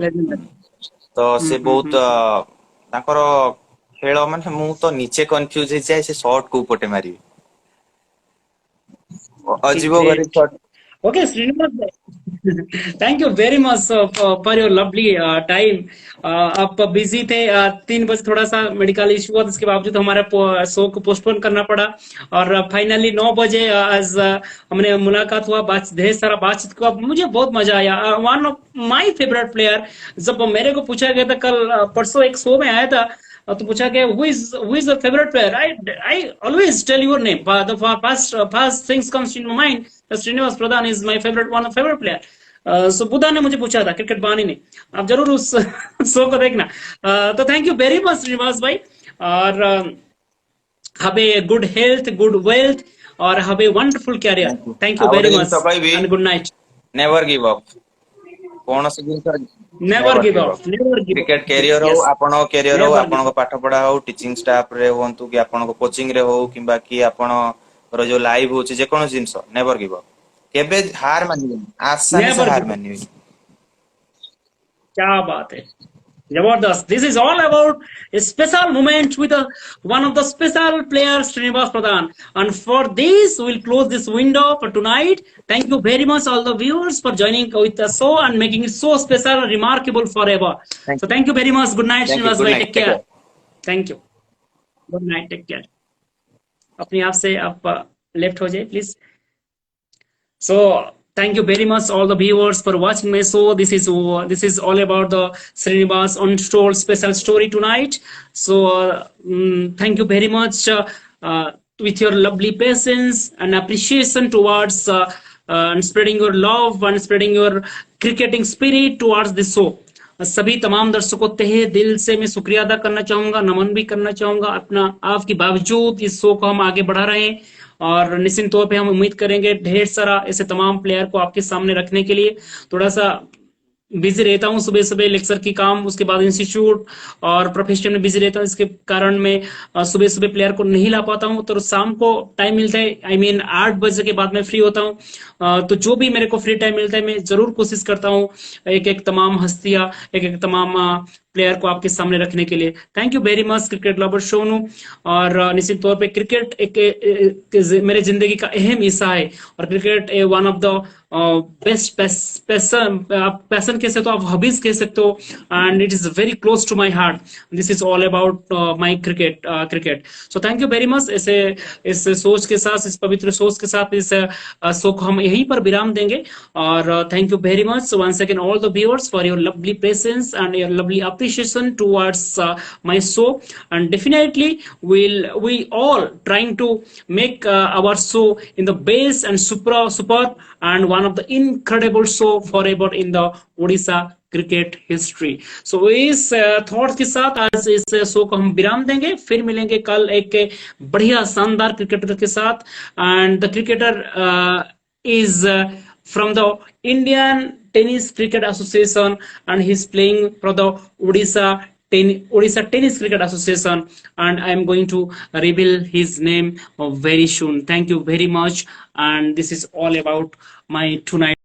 लेजेंडरी। ତ ସେ ବହୁତ ତାଙ୍କର ଖେଳ ମାନେ ମୁଁ ତ ନିଜେ କନଫ୍ୟୁଜ ହେଇଯାଏ, ସେ ସର୍ଟ କୋଉ ପଟେ ମାରିବେ, ओके ଅଜୀବ ଗରିବ great. shot। Okay, Srinivas, thank you very much for your lovely time. आप बिजी थे, 3 बजे थोड़ा सा मेडिकल इशू हुआ, उसके बावजूद हमारे शो को पोस्टपोन करना पड़ा, और फाइनली 9 बजे आज हमने मुलाकात हुआ, ढेर सारा बातचीत हुआ, मुझे बहुत मजा आया। One of my favourite player, जब मेरे को पूछा गया था कल परसों एक शो में आया था, तो पूछा गया who is your favorite player, I always tell your name, but the first things comes in my mind, Srinivas Pradhan is my one of favorite player. सो बुधा ने मुझे पूछा था, क्रिकेट बानी ने। आप जरूर उस शो को देखना। तो thank you very much Srinivas भाई, और have a good health, good wealth, और have a wonderful career. Thank you। Thank you ଆଉ ଗୋଟେ very much ଜିନିଷ କହିବି, and good night. Never give up, କୌଣସି ଜିନିଷ Never never give give up, up. never give up. Cricket career ହଉ, Yes, ଆପଣଙ୍କ career ହଉ, never give ଆପଣଙ୍କ up. ପାଠ ପଢା ହଉ, ଟିଚିଂ ଷ୍ଟାଫ ରେ ହୁଅନ୍ତୁ, କି ଆପଣଙ୍କ କୋଚିଂ ରେ ହଉ, କିମ୍ବା କି ଆପଣଙ୍କର ଯୋଉ ଲାଇଭ ହଉଛି, ଯେକୌଣସି ଜିନିଷ, ନେଭର ଗିଭ୍ ଅପ୍। କେବେ ହାର ମାନିବେନି, ଆସାନୀ ସେ Never ହାର give up. ମାନିବେନି। क्या बात है, जबरदस्त। This is all about a special moment with one of the special players, Srinivas Pradhan. And for this, we'll close this window for tonight. Thank you very much, all the viewers, for joining with the show and making it so special and remarkable forever. Thank So you, thank you very much. Good night, thank you, Srinivas good bhai. Night, Take take care. Care. Thank you. Good night. Take care. अपने आप से आप left हो जाए please. So thank you very much, all the viewers, for watching my show. This is all about the Srinivas Untold special story tonight. So thank you very much, with your lovely patience and appreciation towards and spreading your love and spreading your cricketing spirit towards this show. सभी तमाम दर्शकों तहे दिल से मैं शुक्रिया अदा करना चाहूंगा, नमन भी करना चाहूंगा। अपना आपके बावजूद इस शो को हम आगे बढ़ा रहे हैं, और निश्चित तौर पे हम उम्मीद करेंगे ढेर सारा ऐसे तमाम प्लेयर को आपके सामने रखने के लिए। थोड़ा सा बिजी रहता हूँ, सुबह सुबह लेक्चर की काम, उसके बाद इंस्टीट्यूट और प्रोफेशन में बिजी रहता हूँ, इसके कारण मैं सुबह सुबह प्लेयर को नहीं ला पाता हूँ। तो शाम को टाइम मिलता है, आई मीन 8 बजे के बाद मैं फ्री होता हूँ। तो जो भी मेरे को फ्री टाइम मिलता है, मैं जरूर कोशिश करता हूँ एक एक तमाम हस्तियां, एक एक तमाम प्लेयर को आपके सामने रखने के लिए। Thank you very much cricket lover show नु। और निश्चित तौर पे क्रिकेट मेरे जिंदगी का अहम हिस्सा है, और cricket one of the best passion कह सकते हो आप, हॉबीज कह सकते हो, and it is very close to my heart. This is all about my cricket. So thank you very much. ऐसे इस सोच के साथ, इस पवित्र सोच के साथ इस शो को हम यहीं पर विराम देंगे। और thank you very much once again all the viewers for your lovely presence and your lovely appreciation towards my show, and definitely we all trying to make our show in the best and superb and one of the incredible show forever in the Odisha cricket history. So इस thought के साथ आज इस show को हम विराम देंगे, फिर मिलेंगे कल एक बढ़िया शानदार क्रिकेटर के साथ। And the cricketer is from the Indian Tennis Cricket Association, and he's playing for the Odisha Tennis Cricket Association, and I am going to reveal his name very soon. Thank you very much, and this is all about my tonight.